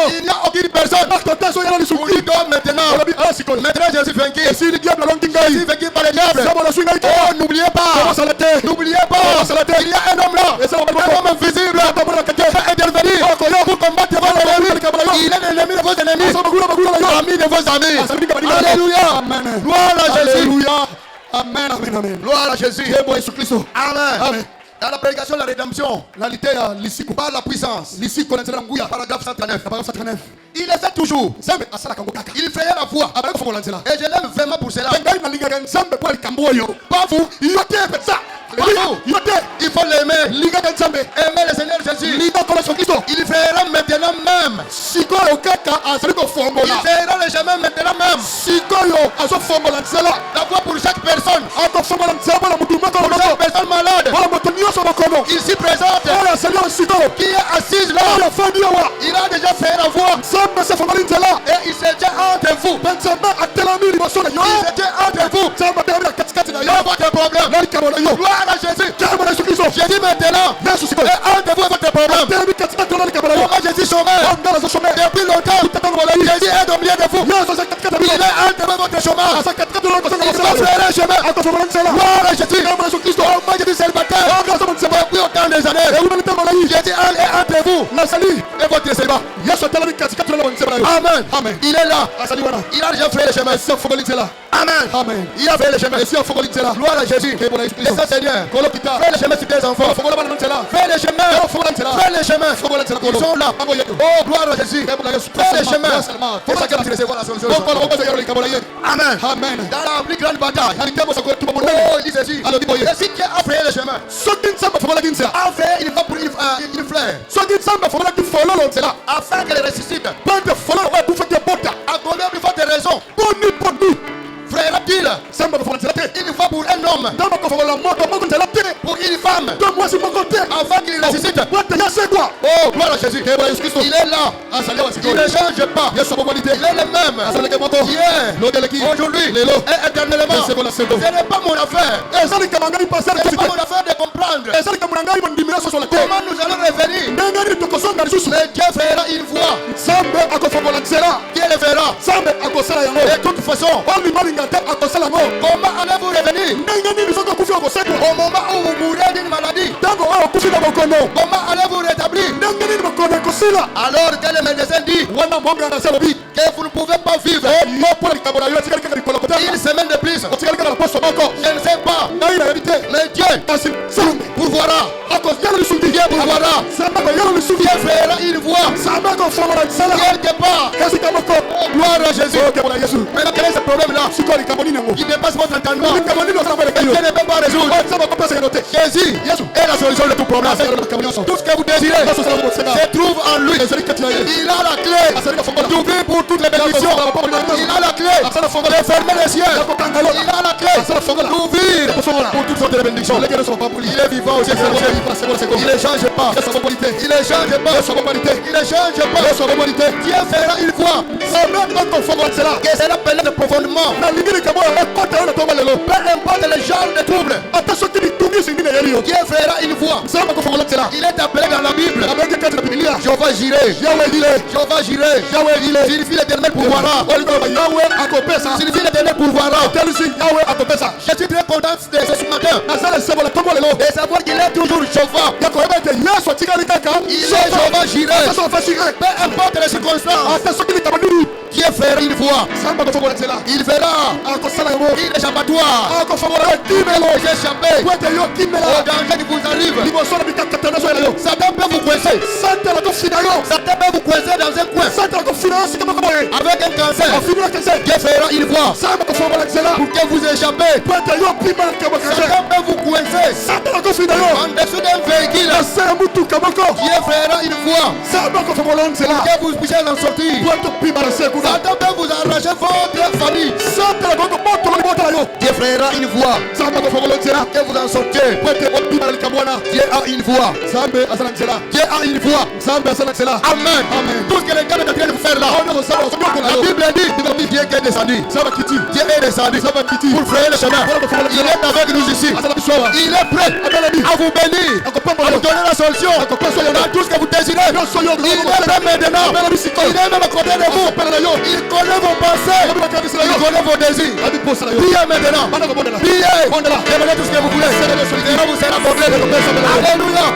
Il n'y a aucune personne. Vous lui donnez maintenant. Maintenant je suis vaincu. Je suis vaincu par le diable. Oh, n'oubliez pas. N'oubliez pas. Il y a un homme là. Un homme invisible. Qui va intervenir pour combattre votre ennemi. Il est l'ennemi de vos ennemis. L'ami de vos amis. Alléluia. Gloire à Jésus. Amen. Gloire à Jésus. Amen. Dans la prédication de la rédemption, par la puissance, paragraphe 139, il le fait toujours. Il fait la foi. Et je l'aime vraiment pour cela. Pas vous. Il faut l'aimer. Aimer le Seigneur Jésus. Il fera maintenant même. Il fera le chemin maintenant même. La foi pour chaque personne. Pour chaque personne malade. Ici présente. Qui est assise là. Il a déjà fait la voix. Et il se tient entre vous. Il se tient entre vous. Il y a votre problème. Gloire à Jésus. Je dis maintenant. Et entre vous votre problème. Moi je suis chômeur. Depuis longtemps. Jésus est au milieu de vous. Il est entre vous votre chômage. Il va faire un chemin. Gloire à Jésus. Moi je suis célibataire. Depuis autant des années. Jésus est entre vous. Et votre célibat. Amen. Il est là. Il a déjà fait le chemin. Amen. Il a fait le chemin. Gloire à Jésus. Laissez Seigneur. Fais le chemin sur tes enfants. Fais le chemin. Ils sont là. Oh, gloire à Jésus. Fais le chemin. Pour chacun puisse recevoir la solution. Amen. Dans la plus grande bataille. Oh, il dit ceci. Et si Dieu a fait le chemin, a fait une fleur. Afin qu'elle ressuscite. À combien plus forte raison? Frère, il faut pour un homme, pour une femme, afin qu'il ressuscite. Oh, gloire à Jésus. Il est là. Il ne change pas. Il est le même. Hier, aujourd'hui et éternellement. Ce n'est pas mon affaire. Ce n'est pas mon affaire de comprendre comment nous allons revenir. Mais Dieu fera une voix. Dieu le fera. De toute façon, comment allez-vous revenir au moment où vous mourrez d'une maladie? Comment allez-vous rétablir alors que le médecin dit que vous ne pouvez pas vivre une semaine de plus? Je ne sais pas, mais Dieu pourvoira. Dieu pourvoira. Dieu fera une voie. Quelque part. Gloire à Jésus. Maintenant, quel est ce problème-là? Qui dépasse votre entendement. Dieu ne peut pas résoudre. Jésus est la solution de tout problème. Tout ce que vous désirez se trouve en lui. Il a la clé d'ouvrir pour toutes les bénédictions. Il a la clé de fermer les cieux. Il a la clé d'ouvrir pour toutes sortes de bénédictions. Il est vivant aussi. Il ne change pas. Il ne change pas. Il ne change pas. Dieu fera une voie. Que cela pénètre profondément. Peu importe les genres de troubles. Dieu fera une voie. Il est appelé dans la Bible Jéhovah Jireh. Jéhovah Jireh. Signifie l'éternel pourvoira. Signifie l'éternel pourvoira. Je suis très content de ce matin de savoir qu'il est toujours Jéhovah. Il est Jéhovah Jireh. Peu importe les circonstances. Dieu fera une voie. Il verra une échappatoire. J'ai échappé au danger qui vous arrive. Satan peut vous coincer. Satan peut vous coincer dans un coin avec un cancer. Dieu fera une voie pour que vous échappez. Satan peut vous coincer en dessous d'un véhicule. Dieu fera une voie pour que vous puissiez en sortir. Satan peut vous arracher votre famille. Dieu fera une voie que vous en sortiez. Dieu a une voie. Dieu a une voie. Amen. Tout ce que les gars sont en train de vous faire là, la Bible dit Dieu est descendu. Dieu est descendu pour frayer le chemin. Il est avec nous ici. Il est prêt à vous bénir, à vous donner la solution dans tout ce que vous désirez. Il est prêt maintenant. Il est même à côté de vous. Il connaît vos pensées. Il connaît vos désirs. Priez maintenant. Priez. Demandez tout ce que vous voulez. Il vous sera accordé. Alléluia.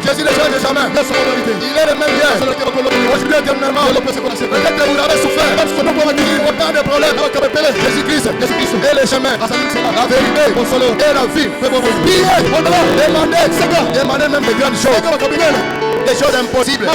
Jésus ne change jamais. Il est le même hier. Aujourd'hui éternellement. Peut-être que vous avez souffert. Autant de problèmes. Jésus-Christ est le chemin, la vérité et la vie. Priez. Demandez même de grandes choses. Des choses impossibles.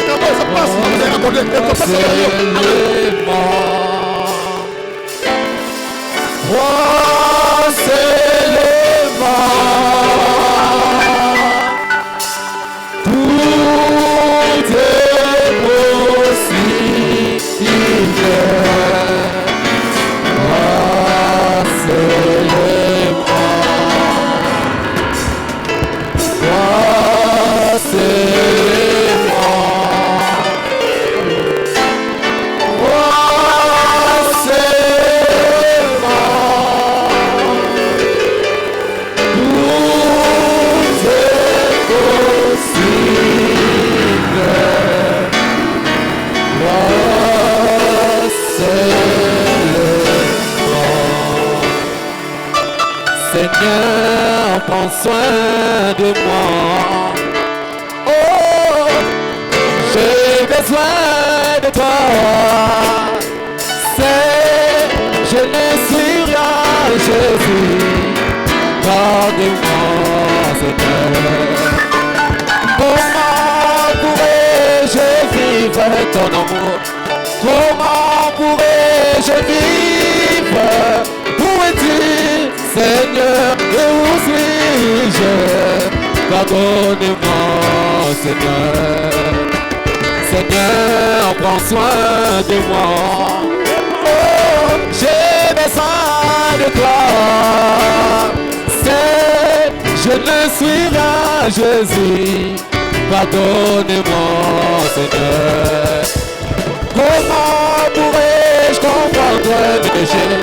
Seigneur, prends soin de moi. Oh, j'ai besoin de toi. Je ne suis rien, Jésus. Pardonne-moi, Seigneur. Comment pourrais-je vivre ton amour? Comment pourrais-je vivre? Où es-tu, Seigneur? Et où suis-je? Pardonne-moi, Seigneur. Seigneur, prends soin de moi. Oh, j'ai besoin de toi. Je ne suis rien, Jésus. Pardonne-moi, Seigneur. Comment pourrais-je comprendre mes péchés?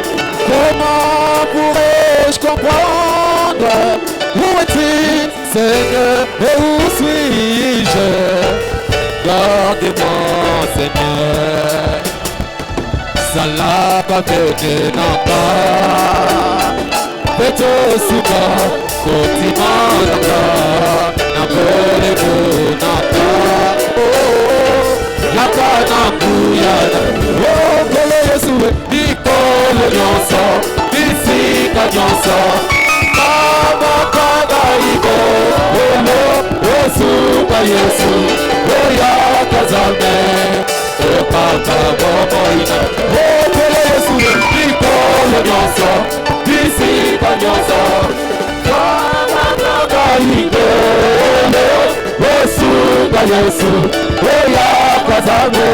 Comment pourrais-je comprendre? Où es-tu, Seigneur? Et où suis-je? Garde-moi, Seigneur. Salapa Petenaka Peto Suka Kotimanaka Napole Bonaka Yaka Nakuyana Oh, Kole Yesue Nikole Nyonso Nisika Nyonso Mama Kagaiko Olo Yesuga Yesu Oya kazame Okaka bomoina Okele Yesu Nikole nyonso Bisika nyonso Kamanaga ingele Yesuga Yesu Oya kazame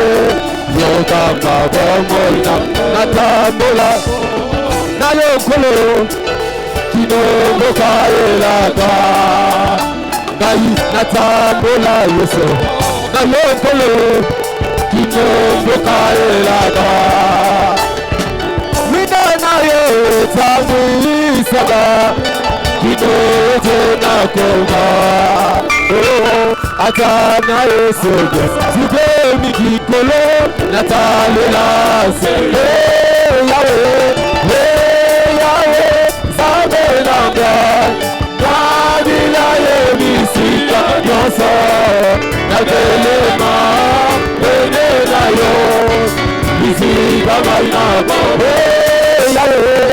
Okaka bomoina Natambola Nayokolo Kino kaelaga Ngai natambola Yesu Nayokolo Kino kaelaga Wina naye tamuisaga Kino tena koma Atana Yesu Sube mikikolo Natalela se Yahweh Sabenanga Kadila yemisika Nyonso Nagelema Benena yo Misika mainako Yahweh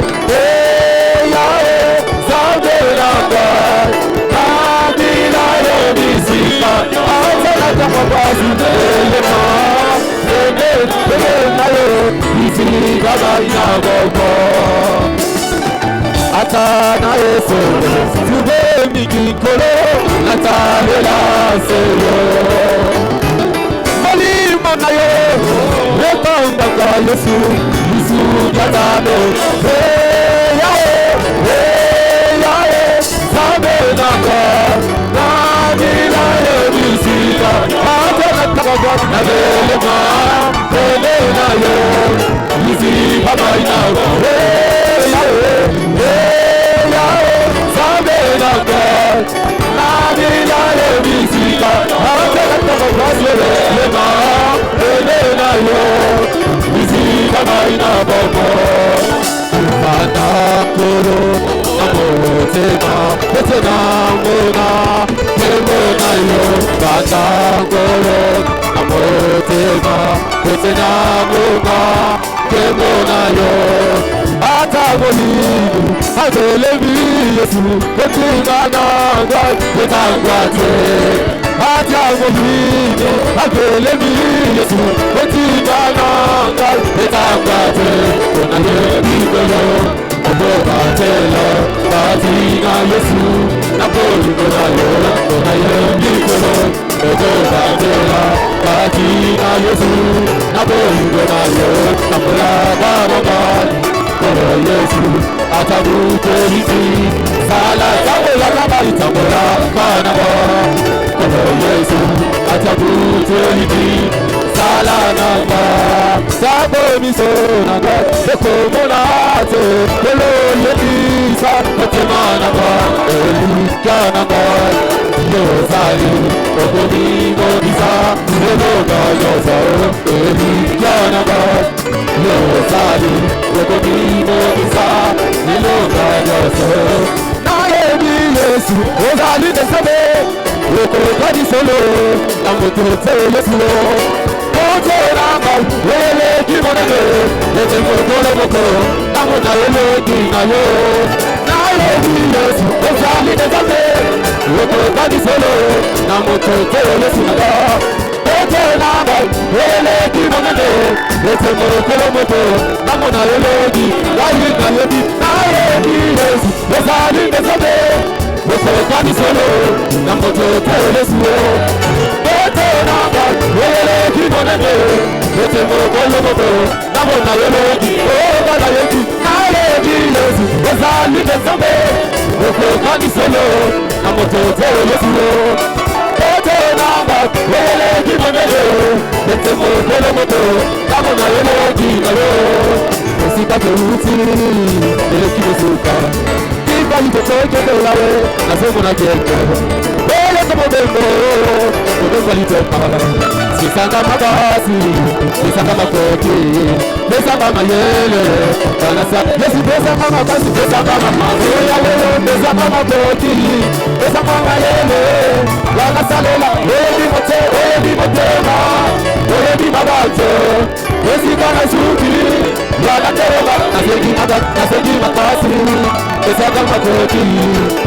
Sabenanga Kadila yemisika Atalaka mabazi Belema Benena yo Misika mainako Atana Yesu Sube mikikolo Natalela seyo Malima na yo Rekamba kwa Yesu Yesu yatame Yahweh Sabe naka Nadila ye misika Atana takagwa Nagelema Belena yo Misika mainako Yesu, Ketingana, Ketangwate, Atagomino, Akelemi, Yesu, Ketingana, Ketangwate, Onayemibelo, Obobatelo, Batina Yesu, Napoli Gonayo, Onayemibelo, Obobatela, Batina Yesu, Napoli Gonayo, Napola Barabani, Yesu, Atabuke Hiti, Sala Tabola Kabali Tabola Kanaba, Yesu, Atabuke Hiti, Sala Namba, Sabo Miso Naga, Seko Monate, Kolo Yedisa, Otemanaba, Kanaba, Yosali, Okomi Mobisa, Enoga Yosa, Kanaba, Yosali, Okomi Mobisa, Enoga Yosa, Naebi Yesu, Ozali Nesabe, Okokadi Solo, Namoto Yesu, Ote Ramba, Ele Kimonade, Ete Mokole Moko, Namona Ele Kinayo, Naebi Yesu, Ozali Nesabe, Okokadi Solo, Namoto Yesu, Ote Ramba, Ele Kimonade, Ete Mokole Moko, Namona Ele Kinayo, Naebi Yesu, Ozali Nesabe, Okokadi Solo, Namoto Yesu, Ote Ramba, Ele Kimonade, Ete Mokole Moko, Namona Ele Kinayo, Ozali Nesabe, Okokadi Solo, Namoto Yesu, Ote Ramba, Ele Kimonade, Ete Mokole Moko, Namona Ele Kinayo, Osika Peruti, Ele Kimosuka. Bali to take the lawe, na somo na jeko. Ele como bembo, como bali to para. Sisanga mabasi, sisanga makoti, sisanga mayele. Kana sa, Yesu sisanga mabasi, sisanga mama. Oya lelo, sisanga makoti, sisanga mayele. Kana salela, ebi motema, ebi mabato. Yesu kana shuki, kana tereba, na segi makasi. Sisanga makoti,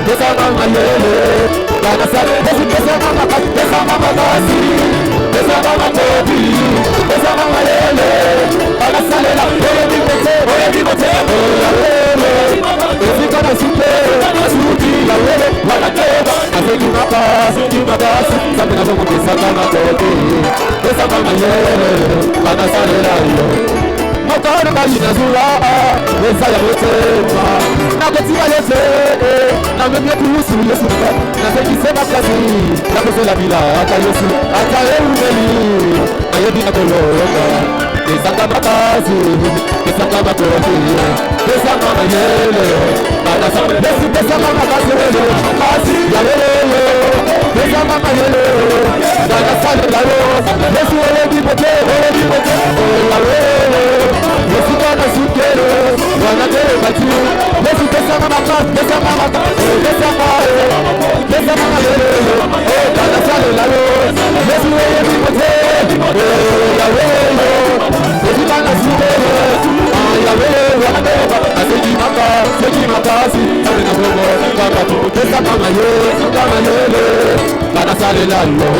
sisanga mayele. Kana sa, Yesu sisanga makoti, sisanga makasi nzambe nazomopesaka makote pesaka mayele banasalela yo mokano ngai nazula eza ya motema nakotika yesu namemi ekulusu yesu nasekise makasi nakozela bilaka yesu ata eumeli nayebi nakolonga pesaka makasi pesaka makote pesaka mayele banasalela pesaka makasi makasi ya lelo pesaka mayele banasalela yo yesu olebi bote ya lelo yesu bana sukero wana dele batu yesu pesaka makasi pesaka makasi pesaka mayele banasalela yo yesu olebi bote ya lelo yesu bana sukero ya lelo aseki makasi sabena bobo kakatu pesaka mayele banasalela yo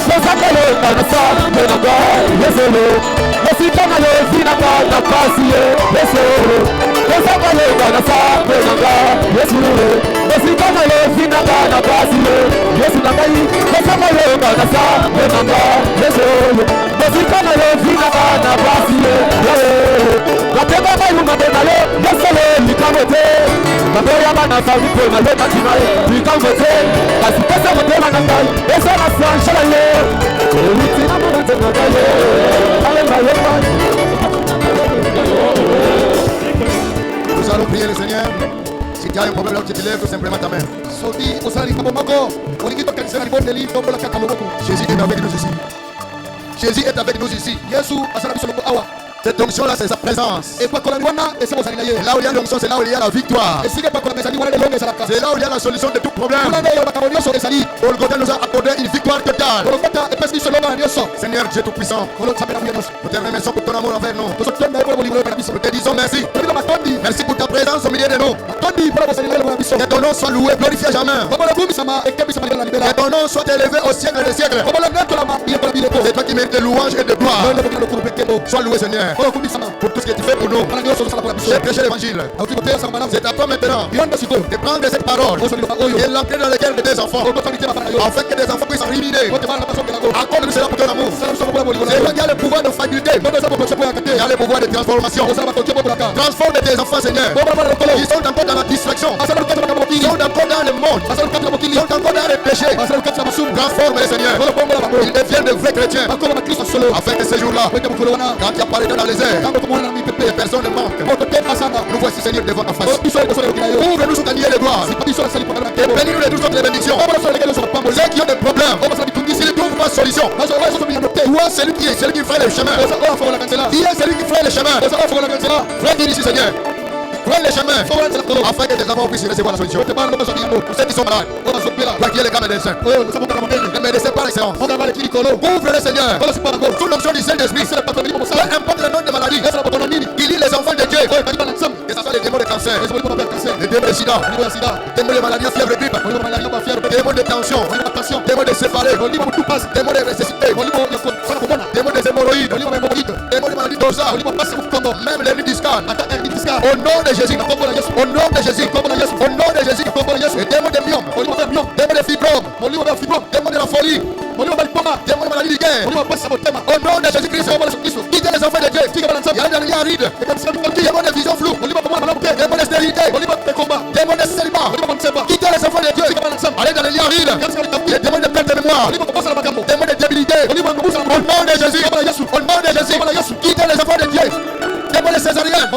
pesaka yo banasalela yesu Mesika yo sinaka na pasi yesu pesaka yo banasalela yesu mesika yo sinaka na pasi yesu nakai pesaka yo banasalela yesu mesika yo sinaka na pasi bateba bayu mabenalo yesu likamote baboya bana sawi ko na leta tinaye likamote kasi pesa motema na ngai esa na franchise ye utina mona tena ye Nous allons prier le Seigneur. Si tu as un problème là, tu te lèves tout simplement ta main. Jésus est avec nous ici. Jésus est avec nous ici. Cette onction-là, c'est sa présence. Et là où il y a l'onction, c'est là où il y a la victoire. C'est là où il y a la solution de tout problème. Golgotha nous a accordé une victoire totale. Seigneur Dieu Tout-Puissant, nous te remercions pour ton amour envers nous. Nous te disons merci. Merci pour ta présence au milieu de nous. Que ton nom soit loué, glorifié à jamais. Que ton nom soit élevé au siècle des siècles. C'est toi qui mérites de louange et de gloire. Sois loué, Seigneur, pour tout ce que tu fais pour nous. J'ai prêché l'évangile. C'est à toi maintenant de prendre cette parole et l'entrer dans les cœurs de tes enfants, afin que tes enfants puissent en ruminer. Accorde-nous cela pour ton amour. C'est toi qui as le pouvoir de faculté, qui a le pouvoir de transformation. Transforme tes enfants, Seigneur, qui sont encore dans la distraction, qui sont encore dans le monde, qui sont encore dans le péché. Transforme-les, Seigneur. Ils deviennent de vrais chrétiens, afin que ce jour-là, quand tu apparaîtras dans les airs, les personnes ne manquent. Nous voici, Seigneur, devant ta face. Ouvre-nous sous ta nuée de gloire. Et bénis-nous les 12 autres bénédictions. Ceux qui ont des problèmes, s'ils ne trouvent pas de solution, toi, celui qui fait les chemins. Qui est celui qui fait les chemins? Viens ici, Seigneur. Prends les chemins afin que tes enfants puissent recevoir la solution. Pour ceux qui sont malades, toi qui es le cas médecin, les médecins par excellence, ouvre-les, Seigneur, sous l'onction du Saint-Esprit. Peu importe le nom de maladie qui lie les enfants de Dieu, que ce soit les démons de cancer, les démons de sida, les démons de maladies de fièvre, grippe, les démons de tension, les démons de céphalée, les démons de nécessité, les démons des hémorroïdes, les démons de maladies d'osa, même les discales. Au nom de Jésus, au nom de Jésus, au nom de Jésus, les démons de myome, démons de fibromes, démons de la folie, démons de maladie de guerre, au nom de Jésus-Christ, quittez les enfants de Dieu, il y a des arides, démons de vision floue, démons de stérilité, démons de célibat, quittez les enfants de Dieu, allez dans les liens arides, les démons de perte de mémoire, démons de débilité, au nom de Jésus, au nom de Jésus, quittez les enfants de Dieu, démons de césarienne,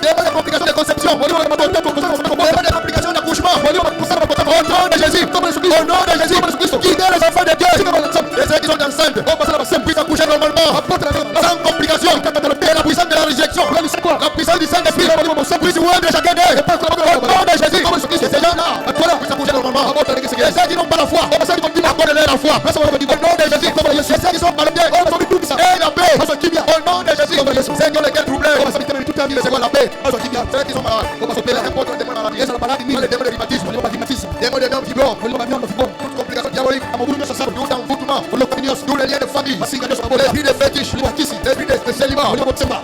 démons de complications de conception, démons de complications d'accouchement, au nom de Jésus, au nom de Jésus, quittez les enfants de Dieu, les ceux qui sont enceintes, puissent accoucher normalement, sans complications, et la puissance de la réjection, la puissance du Saint-Esprit, puisse ouvrir de chacun d'eux, au nom de Jésus, que ces gens-là puissent accoucher normalement, et ceux qui n'ont pas la foi, accorde-leur la foi, au nom de Jésus, et ceux qui sont malades, et la paix, au nom de Jésus, ceux qui ont les cœurs troublés, recevoir la paix, ceux qui sont malades, n'importe quel démon de maladie, les démons de rhumatisme, démons de dents fibromes, toute complication diabolique, tout envoûtement, tous les liens de famille, l'esprit de fétiche, l'esprit de célibat,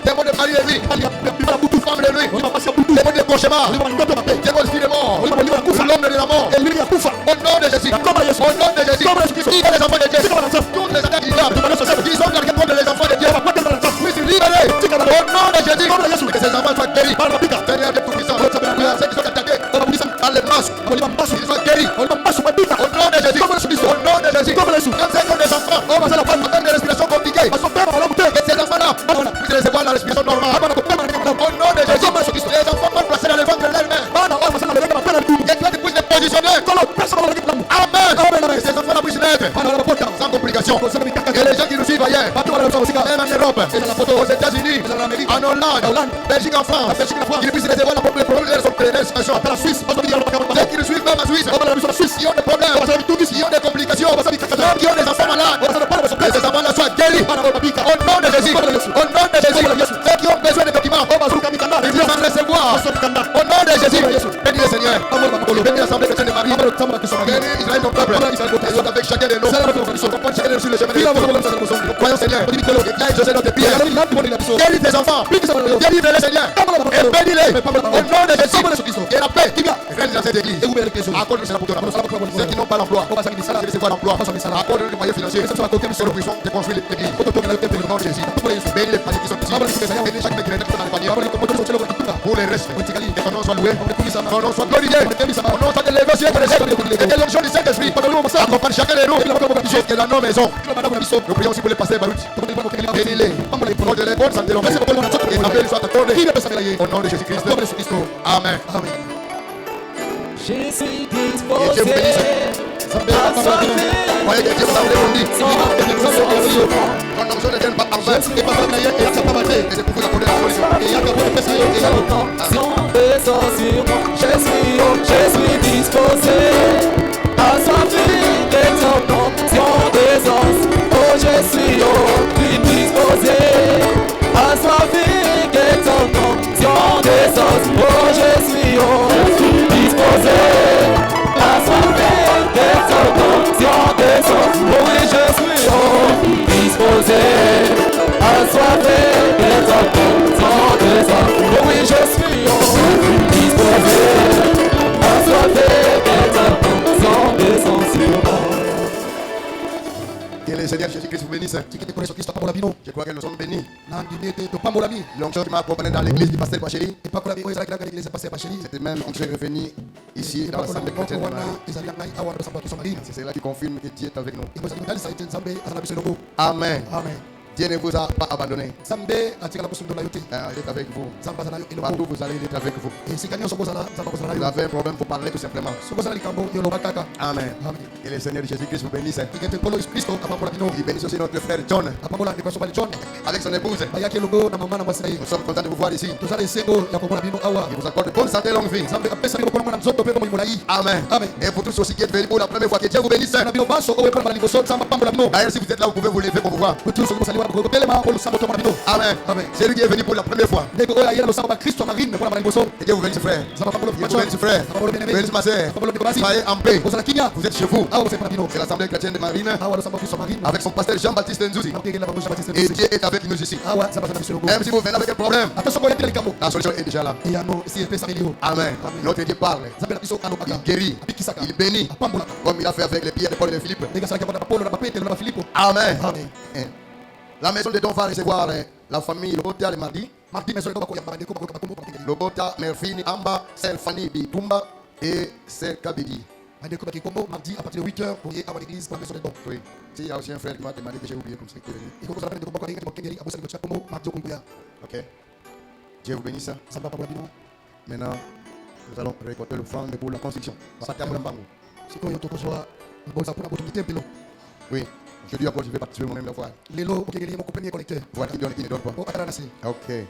démons de mari de vie, femme de nuit, démons de cauchemar, démons de mort, l'homme de la mort. Au nom de Jésus. Au nom de Jésus. Qui est les enfants de Dieu. Tous les attaques qui sont carrément contre les enfants de Dieu. Oui, c'est libéré. Au nom de Jésus. Que ces enfants soient guéris. Seigneur de tout-puissant. Ceux qui sont attaqués par les masques. Ils soient guéris. Au nom de Jésus. Au nom de Jésus. Comme des enfants. Avec des respirations compliquées. Que ces enfants-là puissent recevoir la respiration normale. Au nom de Jésus. Les enfants vont placer dans le ventre de l'elle-mère. Et toi, tu puisses les positionner. Amen. Ces enfants-là puissent naître sans complications. Et les gens qui nous suivent ailleurs, même en Europe, aux États-Unis, en Hollande, Belgique, en France, qu'ils puissent recevoir les problèmes de leur situation. Ceux qui nous suivent même en Suisse, qui ont des problèmes, qui ont des complications, qui ont des enfants malades, que ces enfants-là soient guéris. Au nom de Jésus. Au nom de Jésus. Ceux qui ont besoin de documents, ils puissent en recevoir. Au nom de Jésus. Bénis le Seigneur. Bénis l'Assemblée chrétienne de Marie. Bénis Israël, ton peuple. Et donc avec chacun de nous. Comprendre chacun de nous sur le chemin de nous croyons, Seigneur. Et là, José dans tes prières. Guéris tes enfants. Délivre-les, Seigneur. Et bénis-les. Au nom de Jésus. Et la paix. Règne dans cette église. Accorde-nous cela pour ton amour. Ceux qui n'ont pas l'emploi. Ceux qui recevoir l'emploi. Accorde-nous les moyens financiers. Que nous puissions déconstruire l'église. Au nom de Jésus. Bénis les paniers qui sont ici. Bénis chaque mec qui est dans le panier. Pour les restes. Que ton nom soit loué. Ton nom soit glorifié. Ton nom soit élevé au ciel pour les cieux. Et que l'onction du Saint-Esprit accompagne chacun de nous. Qui est dans nos maisons. Nous prions aussi pour les pasteurs Baruch. Bénis-les. Porte-les bonne santé longue. Et ta paix soit accordée. Au nom de Jésus-Christ. Amen. Je suis disposé à soigner. Voyez que Dieu vous a répondu. Quand l'onction ne vienne pas en vain, et c'est pour vous accorder la solution. Je suis disposé à soigner ton onction des os. Oh, je suis disposé à soigner ton onction des os. Oh, je suis disposé à soigner ton onction des os. Oh, oui, je suis disposé à soigner ton onction des os. Oh, oui, je suis disposé à soigner ton onction des os. Que le Seigneur Jésus-Christ vous bénisse. Je crois que nous sommes bénis. L'onction qui m'a accompagné dans l'église du pasteur Bacheli, c'était même onction revenue ici dans l'Assemblée chrétienne de Marie. C'est cela qui confirme que Dieu est avec nous. Amen. Dieu ne vous a pas abandonné. Il est avec vous. Partout vous allez, il est avec vous. Vous avez un problème, vous parlez tout simplement. Amen. Et le Seigneur Jésus-Christ vous bénisse. Il bénisse aussi notre frère John avec son épouse. Nous sommes contents de vous voir ici. Il vous accorde bonne santé et longue vie. Amen. Et pour tous aussi qui êtes venus pour la première fois, que Dieu vous bénisse. D'ailleurs, si vous êtes là, vous pouvez vous lever pour vous voir. Amen. C'est lui qui est venu pour la première fois. Et Dieu vous bénisse, frère. Dieu vous bénisse, frère. Vous bénisse, ma soeur. Soyez en paix. Vous êtes chez vous. C'est l'Assemblée chrétienne de Marine avec son pasteur Jean-Baptiste Nzouzi. Et Dieu est avec nous ici. Même si vous venez avec un problème, la solution est déjà là. Amen. Notre Dieu parle. Il guérit. Il bénit. Comme il a fait avec les pierres de Paul et de Philippe. Amen. La maison de Don va recevoir la famille Lobota le mardi. Lobota, Merfini, Amba, Sœur Fanny Bitumba et Sœur Kabidi. Mardi à partir de 8h pour y aller à l'église pour la maison de Don. Oui. Il y a aussi un frère qui m'a demandé que j'ai oublié comme ça. Ok. Dieu vous bénisse. Maintenant, nous allons récolter le franc pour la construction. Oui. Aujourd'hui encore, je vais participer moi-même la fois. Voilà, qui donne pas. Ok.